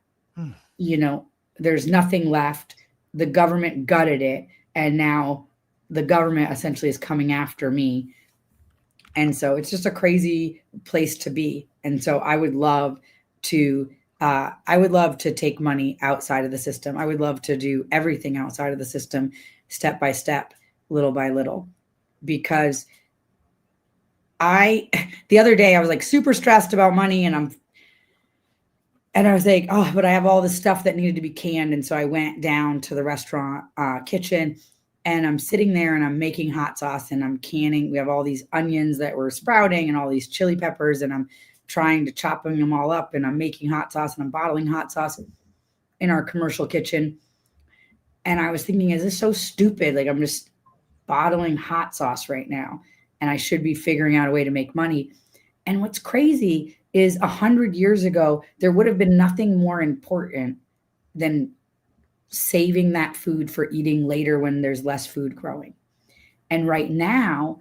there's nothing left. The government gutted it. And now the government essentially is coming after me. And so it's just a crazy place to be. And so I would love to take money outside of the system. I would love to do everything outside of the system step by step, little by little, because the other day I was like super stressed about money, and I was like, oh, but I have all this stuff that needed to be canned. And so I went down to the restaurant kitchen, and I'm sitting there and I'm making hot sauce and I'm canning. We have all these onions that were sprouting and all these chili peppers, and I'm trying to chop them all up, and I'm making hot sauce and I'm bottling hot sauce in our commercial kitchen. And I was thinking, is this so stupid? Like, I'm just bottling hot sauce right now, and I should be figuring out a way to make money. And what's crazy is 100 years ago, there would have been nothing more important than saving that food for eating later when there's less food growing. And right now,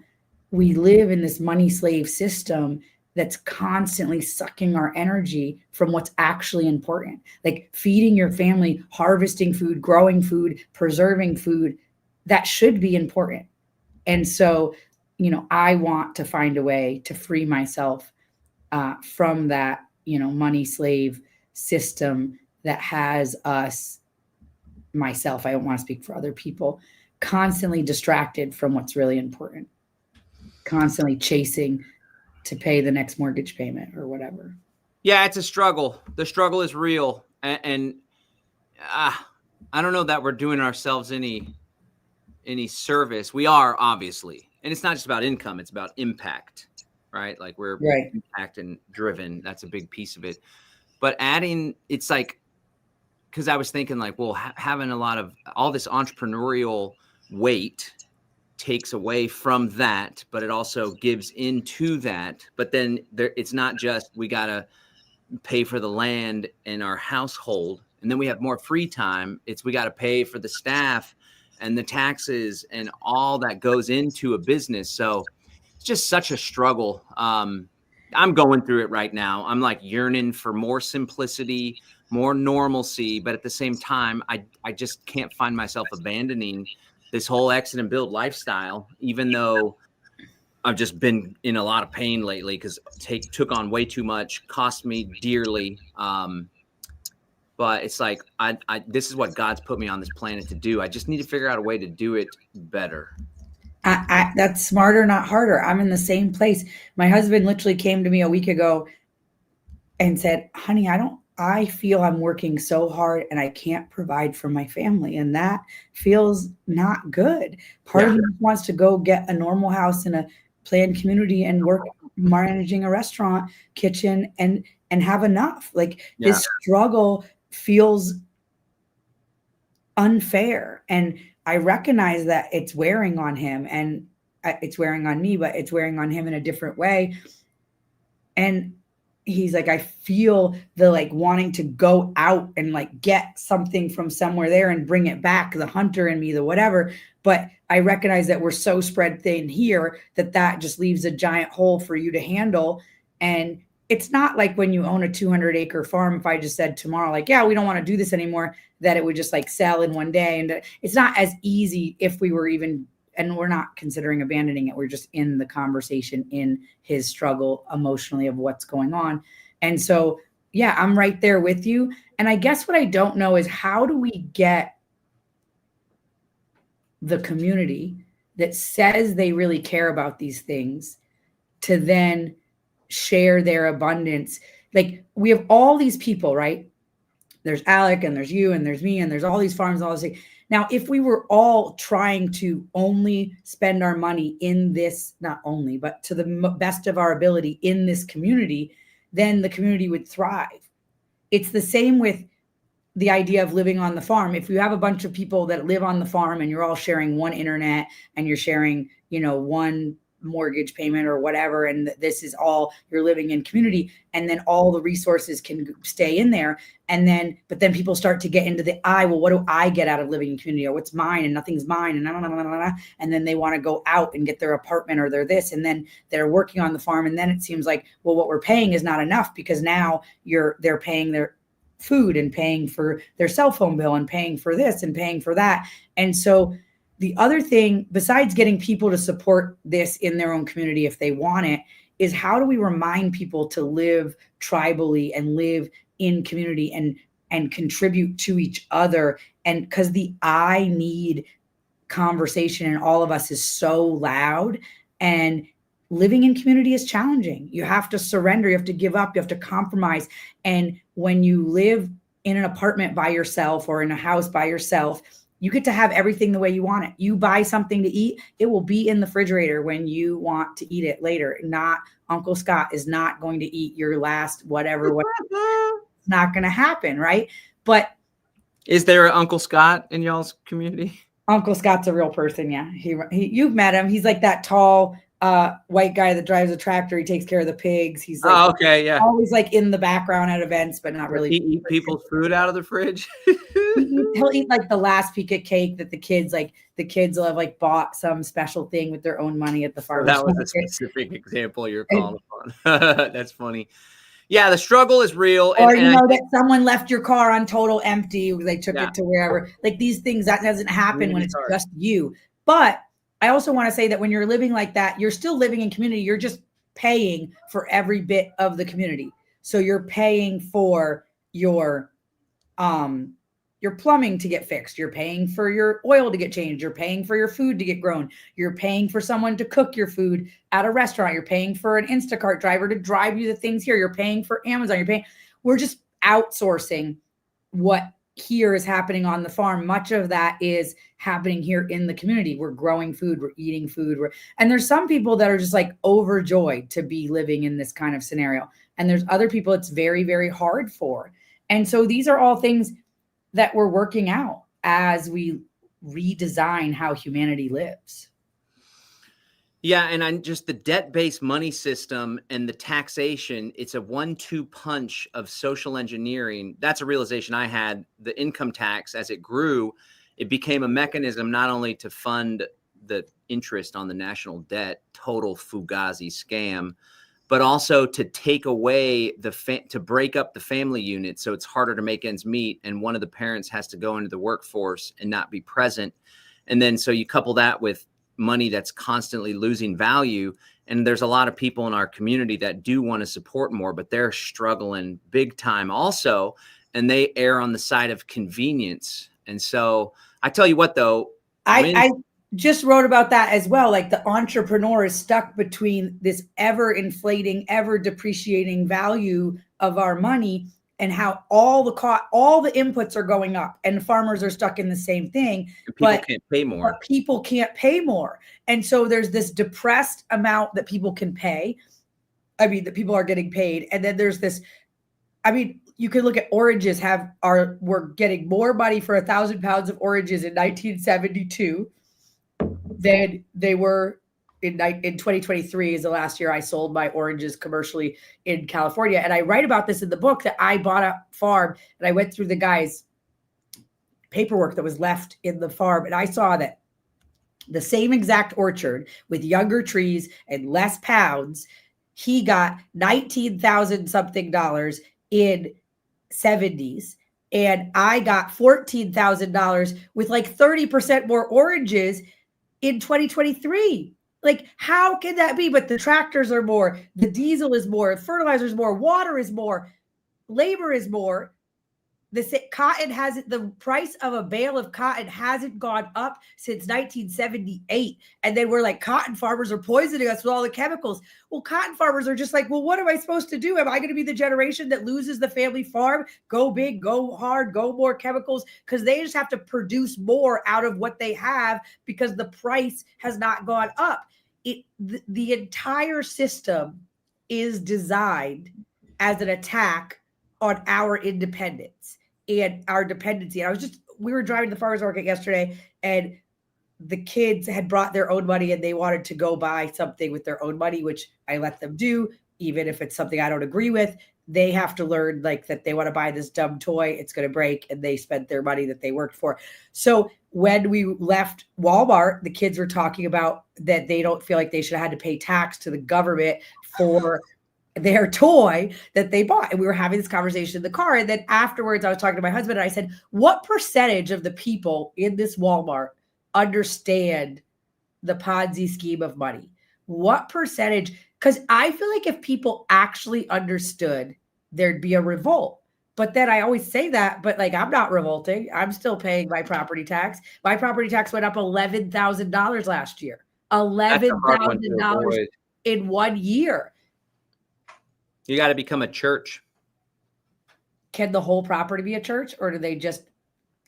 we live in this money slave system that's constantly sucking our energy from what's actually important. Like feeding your family, harvesting food, growing food, preserving food, that should be important. And so, I want to find a way to free myself from that, money slave system that has myself, I don't want to speak for other people, constantly distracted from what's really important, constantly chasing to pay the next mortgage payment or whatever. Yeah, it's a struggle. The struggle is real. And I don't know that we're doing ourselves any service. We are, obviously. And it's not just about income, it's about impact, right? Like we're right. Impact and driven. That's a big piece of it. But it's like, because I was thinking like, well, having a lot of all this entrepreneurial weight takes away from that, but it also gives into that. But then it's not just we got to pay for the land in our household, and then we have more free time. It's we got to pay for the staff and the taxes and all that goes into a business. So it's just such a struggle. I'm going through it right now. I'm like yearning for more simplicity, more normalcy, but at the same time, I just can't find myself abandoning this whole exit and build lifestyle, even though I've just been in a lot of pain lately because took on way too much, cost me dearly. But it's like, this is what God's put me on this planet to do. I just need to figure out a way to do it better. That's smarter, not harder. I'm in the same place. My husband literally came to me a week ago and said, honey, I feel I'm working so hard and I can't provide for my family. And that feels not good. Part of me wants to go get a normal house in a planned community and work managing a restaurant kitchen and have enough. Like this struggle feels unfair. And I recognize that it's wearing on him and it's wearing on me, but it's wearing on him in a different way. And he's like, I feel the like wanting to go out and like get something from somewhere there and bring it back, the hunter in me, the whatever. But I recognize that we're so spread thin here that just leaves a giant hole for you to handle. And it's not like when you own a 200-acre farm, if I just said tomorrow, like, yeah, we don't want to do this anymore, that it would just like sell in one day. And it's not as easy if we were even, and we're not considering abandoning it. We're just in the conversation, in his struggle emotionally of what's going on. And so, yeah, I'm right there with you. And I guess what I don't know is how do we get the community that says they really care about these things to then share their abundance? Like we have all these people, right? There's Alec and there's you and there's me and there's all these farms and all this thing. Now, if we were all trying to only spend our money in this, not only, but to the best of our ability in this community, then the community would thrive. It's the same with the idea of living on the farm. If you have a bunch of people that live on the farm and you're all sharing one internet and you're sharing, one mortgage payment or whatever, and this is all you're living in community, and then all the resources can stay in there. But then people start to get into well, what do I get out of living in community, or what's mine and nothing's mine, and then they want to go out and get their apartment or their this, and then they're working on the farm, and then it seems like, well, what we're paying is not enough because now they're paying their food and paying for their cell phone bill and paying for this and paying for that. And so the other thing, besides getting people to support this in their own community if they want it, is how do we remind people to live tribally and live in community and contribute to each other? And because the I need conversation in all of us is so loud, and living in community is challenging. You have to surrender, you have to give up, you have to compromise. And when you live in an apartment by yourself or in a house by yourself, you get to have everything the way you want it. You buy something to eat, it will be in the refrigerator when you want to eat it later. Not Uncle Scott is not going to eat your last whatever. It's not going to happen, right? But is there an Uncle Scott in y'all's community? Uncle Scott's a real person. Yeah. He you've met him. He's like that tall white guy that drives a tractor. He takes care of the pigs. He's like, okay, yeah, always like in the background at events, but not really. He eat people's food out of the fridge. He'll eat like the last piece of cake that the kids will have like bought some special thing with their own money at the farmer's market. That was a specific example you're calling upon. That's funny. Yeah, the struggle is real. Or that someone left your car on total empty. They took it to wherever. Like these things, that doesn't happen when it's just you. But I also want to say that when you're living like that, you're still living in community. You're just paying for every bit of the community. So you're paying for your plumbing to get fixed. You're paying for your oil to get changed. You're paying for your food to get grown. You're paying for someone to cook your food at a restaurant. You're paying for an Instacart driver to drive you the things here. You're paying for Amazon. We're just outsourcing what here is happening on the farm. Much of that is happening here in the community. We're growing food, we're eating food. And there's some people that are just like overjoyed to be living in this kind of scenario. And there's other people it's very, very hard for. And so these are all things that we're working out as we redesign how humanity lives. Yeah, and just the debt-based money system and the taxation, it's a 1-2 punch of social engineering. That's a realization I had. The income tax, as it grew, it became a mechanism not only to fund the interest on the national debt, total Fugazi scam, but also to take away to break up the family unit so it's harder to make ends meet, and one of the parents has to go into the workforce and not be present. And then so you couple that with money that's constantly losing value. And there's a lot of people in our community that do want to support more, but they're struggling big time also. And they err on the side of convenience. And so I tell you what, though, I just wrote about that as well. Like the entrepreneur is stuck between this ever inflating, ever depreciating value of our money and how all the inputs are going up, and farmers are stuck in the same thing. People can't pay more. People can't pay more. And so there's this depressed amount that people can pay. I mean, that people are getting paid. And then there's this, you could look at oranges we're getting more money for 1,000 pounds of oranges in 1972 than they were in 2023 is the last year I sold my oranges commercially in California. And I write about this in the book that I bought a farm and I went through the guy's paperwork that was left in the farm. And I saw that the same exact orchard with younger trees and less pounds, he got $19,000 something in 70s. And I got $14,000 with like 30% more oranges in 2023. Like, how can that be? But the tractors are more, the diesel is more, fertilizer is more, water is more, labor is more. The price of a bale of cotton hasn't gone up since 1978. And then we're like, cotton farmers are poisoning us with all the chemicals. Well, cotton farmers are just like, well, what am I supposed to do? Am I going to be the generation that loses the family farm? Go big, go hard, go more chemicals, because they just have to produce more out of what they have because the price has not gone up. The entire system is designed as an attack on our independence and our dependency. And we were driving to the farmer's market yesterday, and the kids had brought their own money and they wanted to go buy something with their own money, which I let them do, even if it's something I don't agree with. They have to learn like that they want to buy this dumb toy, it's going to break, and they spent their money that they worked for. So when we left Walmart, the kids were talking about that they don't feel like they should have had to pay tax to the government for their toy that they bought. And we were having this conversation in the car. And then afterwards I was talking to my husband and I said, what percentage of the people in this Walmart understand the Ponzi scheme of money? What percentage? Because I feel like if people actually understood, there'd be a revolt. But then I always say that, but like, I'm not revolting. I'm still paying my property tax. My property tax went up $11,000 last year. That's a hard one to $11,000 avoid. in 1 year. You got to become a church. Can the whole property be a church, or do they just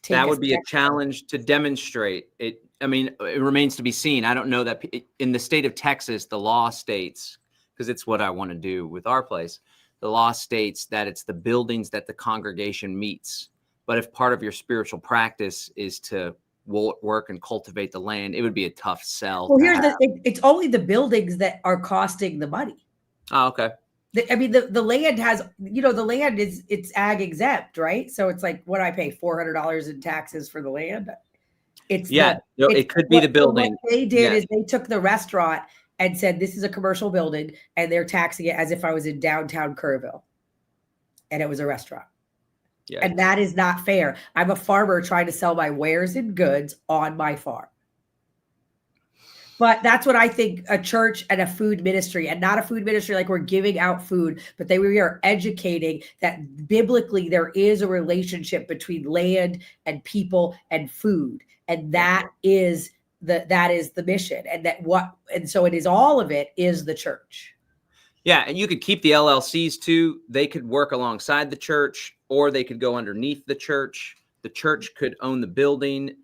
take That would be a challenge to demonstrate it. I mean, it remains to be seen. I don't know that in the state of Texas, the law states, because it's what I want to do with our place. The law states that it's the buildings that the congregation meets. But if part of your spiritual practice is to work and cultivate the land, it would be a tough sell. Well, it's only the buildings that are costing the money. Oh, okay. I mean, the land has, the land it's ag exempt, right? So it's like, what I pay $400 in taxes for the land. It could be the building. What they did is they took the restaurant and said, this is a commercial building, and they're taxing it as if I was in downtown Kerrville and it was a restaurant. Yeah. And that is not fair. I'm a farmer trying to sell my wares and goods on my farm. But that's what I think a church and a food ministry, and not a food ministry like we're giving out food, but we are educating that biblically there is a relationship between land and people and food. And that is the mission. And so it is, all of it is the church. Yeah. And you could keep the LLCs too. They could work alongside the church, or they could go underneath the church. The church could own the building,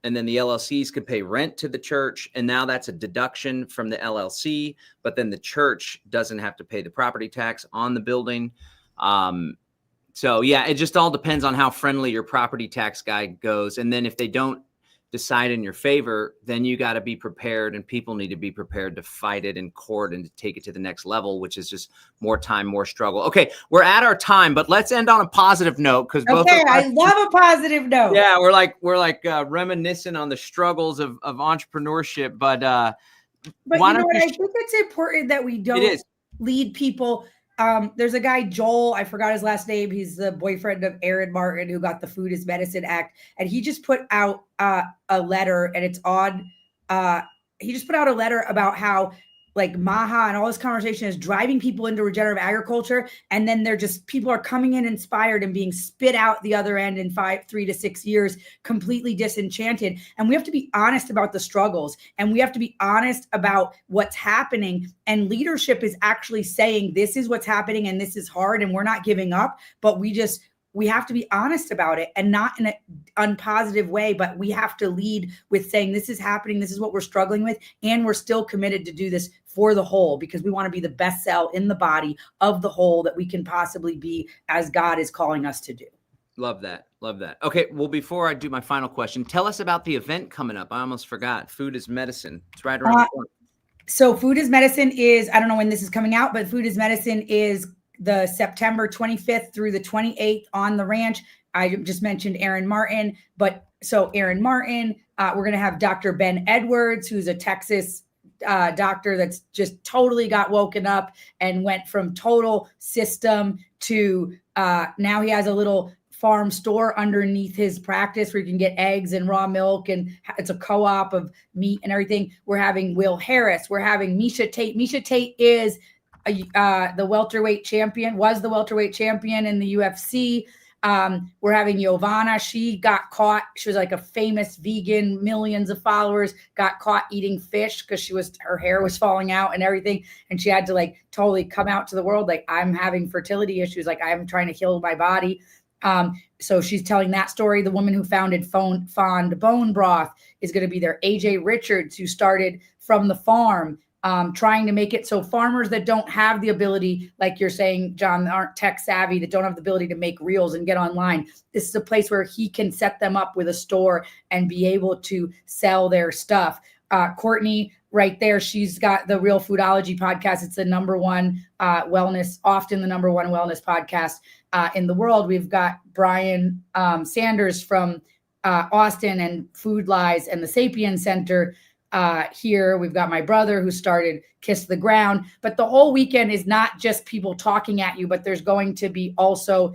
and then the LLCs could pay rent to the church. And now that's a deduction from the LLC, but then the church doesn't have to pay the property tax on the building. So yeah, it just all depends on how friendly your property tax guy goes. And then if they don't decide in your favor, then you got to be prepared, and people need to be prepared to fight it in court and to take it to the next level, which is just more time, more struggle. Okay, we're at our time, but let's end on a positive note, because I love a positive note. Yeah, we're like reminiscing on the struggles of entrepreneurship, but why don't I think it's important that we don't lead people. There's a guy, Joel, I forgot his last name. He's the boyfriend of Aaron Martin, who got the Food is Medicine Act. And he just put out a letter, and it's on, he just put out a letter about how like Maha and all this conversation is driving people into regenerative agriculture. And then people are coming in inspired and being spit out the other end in 3 to 6 years, completely disenchanted. And we have to be honest about the struggles, and we have to be honest about what's happening. And leadership is actually saying, this is what's happening and this is hard and we're not giving up, but we have to be honest about it, and not in an unpositive way, but we have to lead with saying, this is happening. This is what we're struggling with. And we're still committed to do this for the whole, because we want to be the best cell in the body of the whole that we can possibly be, as God is calling us to do. Love that. Love that. Okay. Well, before I do my final question, tell us about the event coming up. I almost forgot. Food is Medicine. It's right around the corner. So Food is Medicine is, I don't know when this is coming out, but Food is Medicine is the September 25th through the 28th on the ranch. I just mentioned Aaron Martin, but so Aaron Martin, we're going to have Dr. Ben Edwards, who's a Texas doctor that's just totally got woken up and went from total system to now he has a little farm store underneath his practice where you can get eggs and raw milk, and it's a co-op of meat and everything. We're having Will Harris. We're having Misha Tate. Misha Tate is the welterweight champion, was the welterweight champion in the UFC. We're having Giovanna. She got caught. She was like a famous vegan, millions of followers, got caught eating fish because her hair was falling out and everything. And she had to like totally come out to the world. Like, I'm having fertility issues. Like, I'm trying to heal my body. So she's telling that story. The woman who founded Fond Bone Broth is going to be there. AJ Richards, who started from the farm, trying to make it so farmers that don't have the ability, like you're saying, John, that aren't tech savvy, that don't have the ability to make reels and get online, this is a place where he can set them up with a store and be able to sell their stuff. Courtney, right there, she's got the Real Foodology podcast. It's the number one often the number one wellness podcast in the world. We've got Brian Sanders from Austin and Food Lies and the Sapien Center. Here we've got my brother who started Kiss the Ground, but the whole weekend is not just people talking at you, but there's going to be also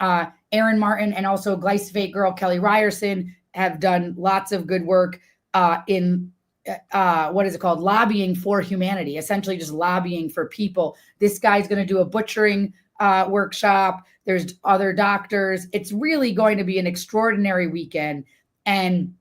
Aaron Martin and also glyphosate girl Kelly Ryerson have done lots of good work in what is it called? Lobbying for humanity, essentially just lobbying for people. This guy's going to do a butchering workshop. There's other doctors. It's really going to be an extraordinary weekend. And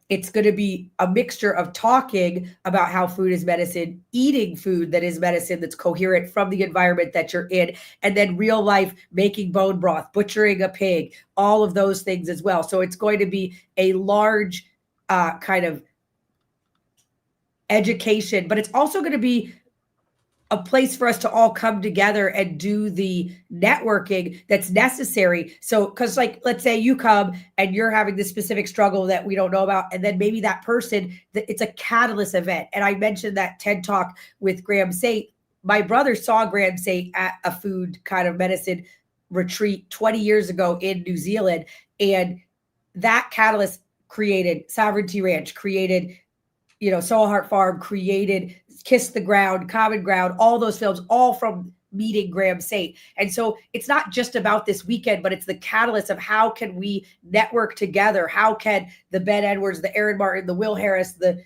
it's going to be a mixture of talking about how food is medicine, eating food that is medicine, that's coherent from the environment that you're in, and then real life making bone broth, butchering a pig, all of those things as well. So it's going to be a large kind of education, but it's also going to be a place for us to all come together and do the networking that's necessary. So, because like, let's say you come and you're having this specific struggle that we don't know about, and then maybe that person, it's a catalyst event. And I mentioned that TED Talk with Graham Saint. My brother saw Graham Saint at a food kind of medicine retreat 20 years ago in New Zealand. And that catalyst created Sovereignty Ranch, created Soul Heart Farm, created Kiss the Ground, Common Ground, all those films, all from meeting Graham Saint. And so it's not just about this weekend, but it's the catalyst of how can we network together? How can the Ben Edwards, the Aaron Martin, the Will Harris, the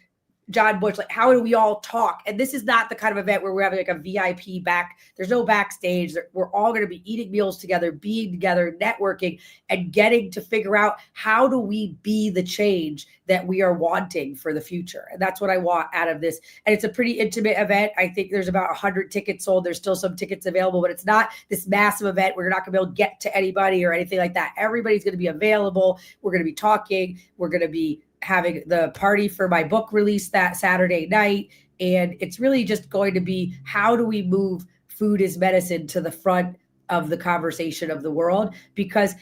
John Bush, like how do we all talk? And this is not the kind of event where we're having like a VIP back. There's no backstage. We're all going to be eating meals together, being together, networking, and getting to figure out how do we be the change that we are wanting for the future. And that's what I want out of this. And it's a pretty intimate event. I think there's about 100 tickets sold. There's still some tickets available, but it's not this massive event where you're not going to be able to get to anybody or anything like that. Everybody's going to be available. We're going to be talking. We're going to be having the party for my book release that Saturday night. And it's really just going to be, how do we move food is medicine to the front of the conversation of the world? Because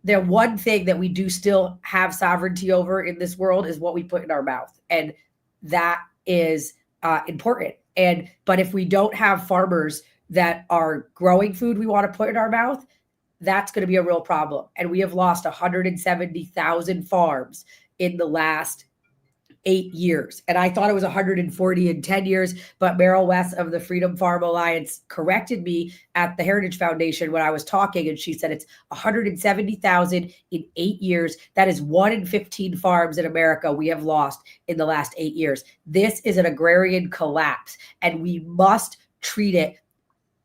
the one thing that we do still have sovereignty over in this world is what we put in our mouth. And that is important. But if we don't have farmers that are growing food we want to put in our mouth, that's going to be a real problem. And we have lost 170,000 farms in the last 8 years. And I thought it was 140 in 10 years, but Meryl West of the Freedom Farm Alliance corrected me at the Heritage Foundation when I was talking. And she said it's 170,000 in 8 years. That is 1 in 15 farms in America we have lost in the last 8 years. This is an agrarian collapse, and we must treat it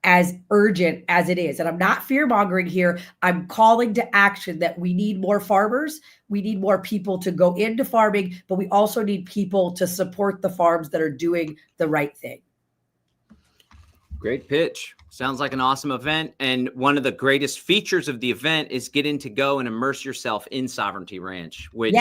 as urgent as it is. And I'm not fear-mongering here. I'm calling to action that we need more farmers. We need more people to go into farming, but we also need people to support the farms that are doing the right thing. Great pitch. Sounds like an awesome event. And one of the greatest features of the event is getting to go and immerse yourself in Sovereignty Ranch, which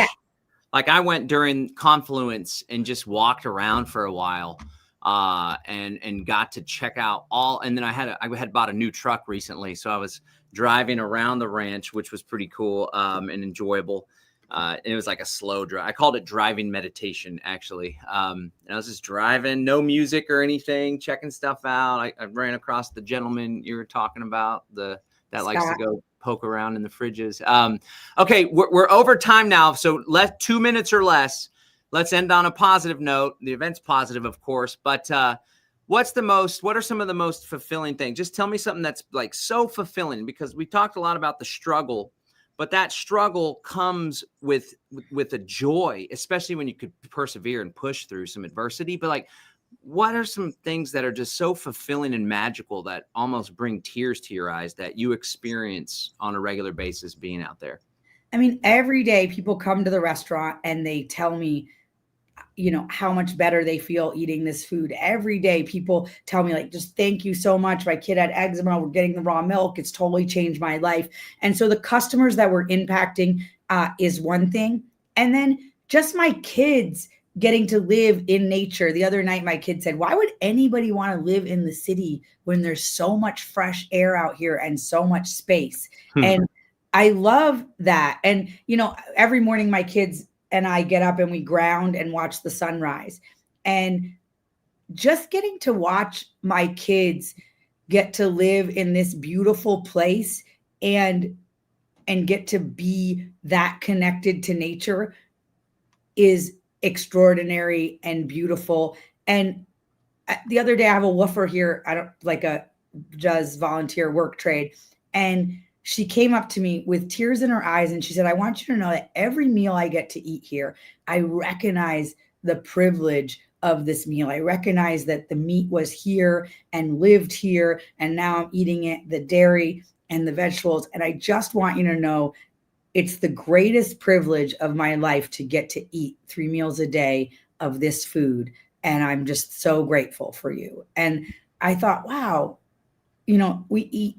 like I went during Confluence and just walked around for a while. And got to check out all, and then I had bought a new truck recently. So I was driving around the ranch, which was pretty cool, and enjoyable. And it was like a slow drive. I called it driving meditation, actually. And I was just driving, no music or anything, checking stuff out. I ran across the gentleman you were talking about, that Scott likes to go poke around in the fridges. Okay. We're over time now. So 2 minutes or less. Let's end on a positive note. The event's positive, of course, but what are some of the most fulfilling things? Just tell me something that's like so fulfilling, because we talked a lot about the struggle, but that struggle comes with a joy, especially when you could persevere and push through some adversity. But like, what are some things that are just so fulfilling and magical that almost bring tears to your eyes that you experience on a regular basis being out there? I mean, every day people come to the restaurant and they tell me, how much better they feel eating this food. Every day people tell me, like, just thank you so much. My kid had eczema. We're getting the raw milk. It's totally changed my life. And so the customers that we're impacting is one thing. And then just my kids getting to live in nature. The other night, my kid said, why would anybody want to live in the city when there's so much fresh air out here and so much space? And I love that. And, every morning my kids and I get up and we ground and watch the sunrise. And just getting to watch my kids get to live in this beautiful place and get to be that connected to nature is extraordinary and beautiful. And the other day I have a woofer here. Does volunteer work trade. And she came up to me with tears in her eyes and she said, I want you to know that every meal I get to eat here, I recognize the privilege of this meal. I recognize that the meat was here and lived here, and now I'm eating it, the dairy and the vegetables. And I just want you to know it's the greatest privilege of my life to get to eat 3 meals a day of this food. And I'm just so grateful for you. And I thought, wow, we eat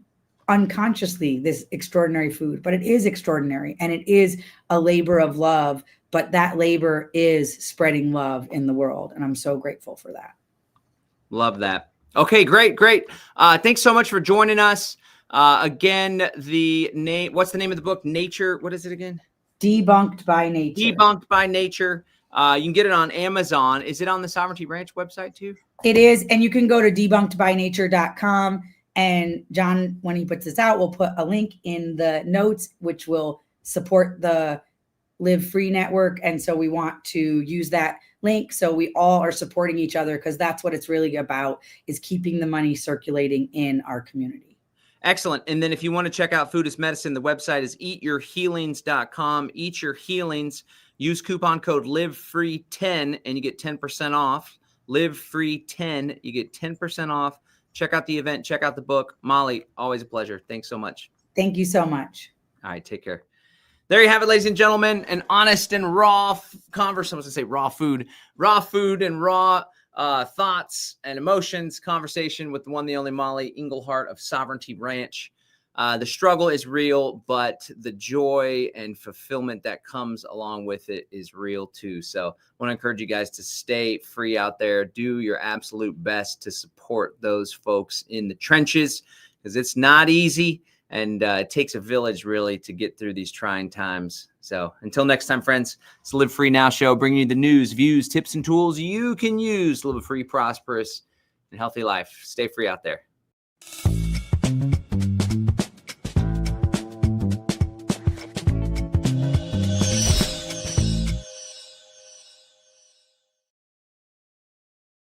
unconsciously this extraordinary food, but it is extraordinary and it is a labor of love, but that labor is spreading love in the world. And I'm so grateful for that. Love that. Okay, great. Thanks so much for joining us. Again, what's the name of the book? Nature. What is it again? Debunked by Nature. Debunked by Nature. You can get it on Amazon. Is it on the Sovereignty Ranch website too? It is. And you can go to debunkedbynature.com. And John, when he puts this out, we'll put a link in the notes, which will support the Live Free Network. And so we want to use that link so we all are supporting each other, because that's what it's really about, is keeping the money circulating in our community. Excellent. And then if you want to check out Food is Medicine, the website is eatyourhealings.com. Eat Your Healings. Use coupon code LIVEFREE10 and you get 10% off. LIVEFREE10, you get 10% off. Check out the event. Check out the book. Mollie, always a pleasure. Thanks so much. Thank you so much. All right, take care. There you have it, ladies and gentlemen. An honest and raw conversation. I was going to say raw food and raw thoughts and emotions conversation with the one, the only Mollie Engelhart of Sovereignty Ranch. The struggle is real, but the joy and fulfillment that comes along with it is real too. So I want to encourage you guys to stay free out there. Do your absolute best to support those folks in the trenches, because it's not easy. And it takes a village really to get through these trying times. So until next time, friends, it's the Live Free Now show, bringing you the news, views, tips, and tools you can use to live a free, prosperous, and healthy life. Stay free out there.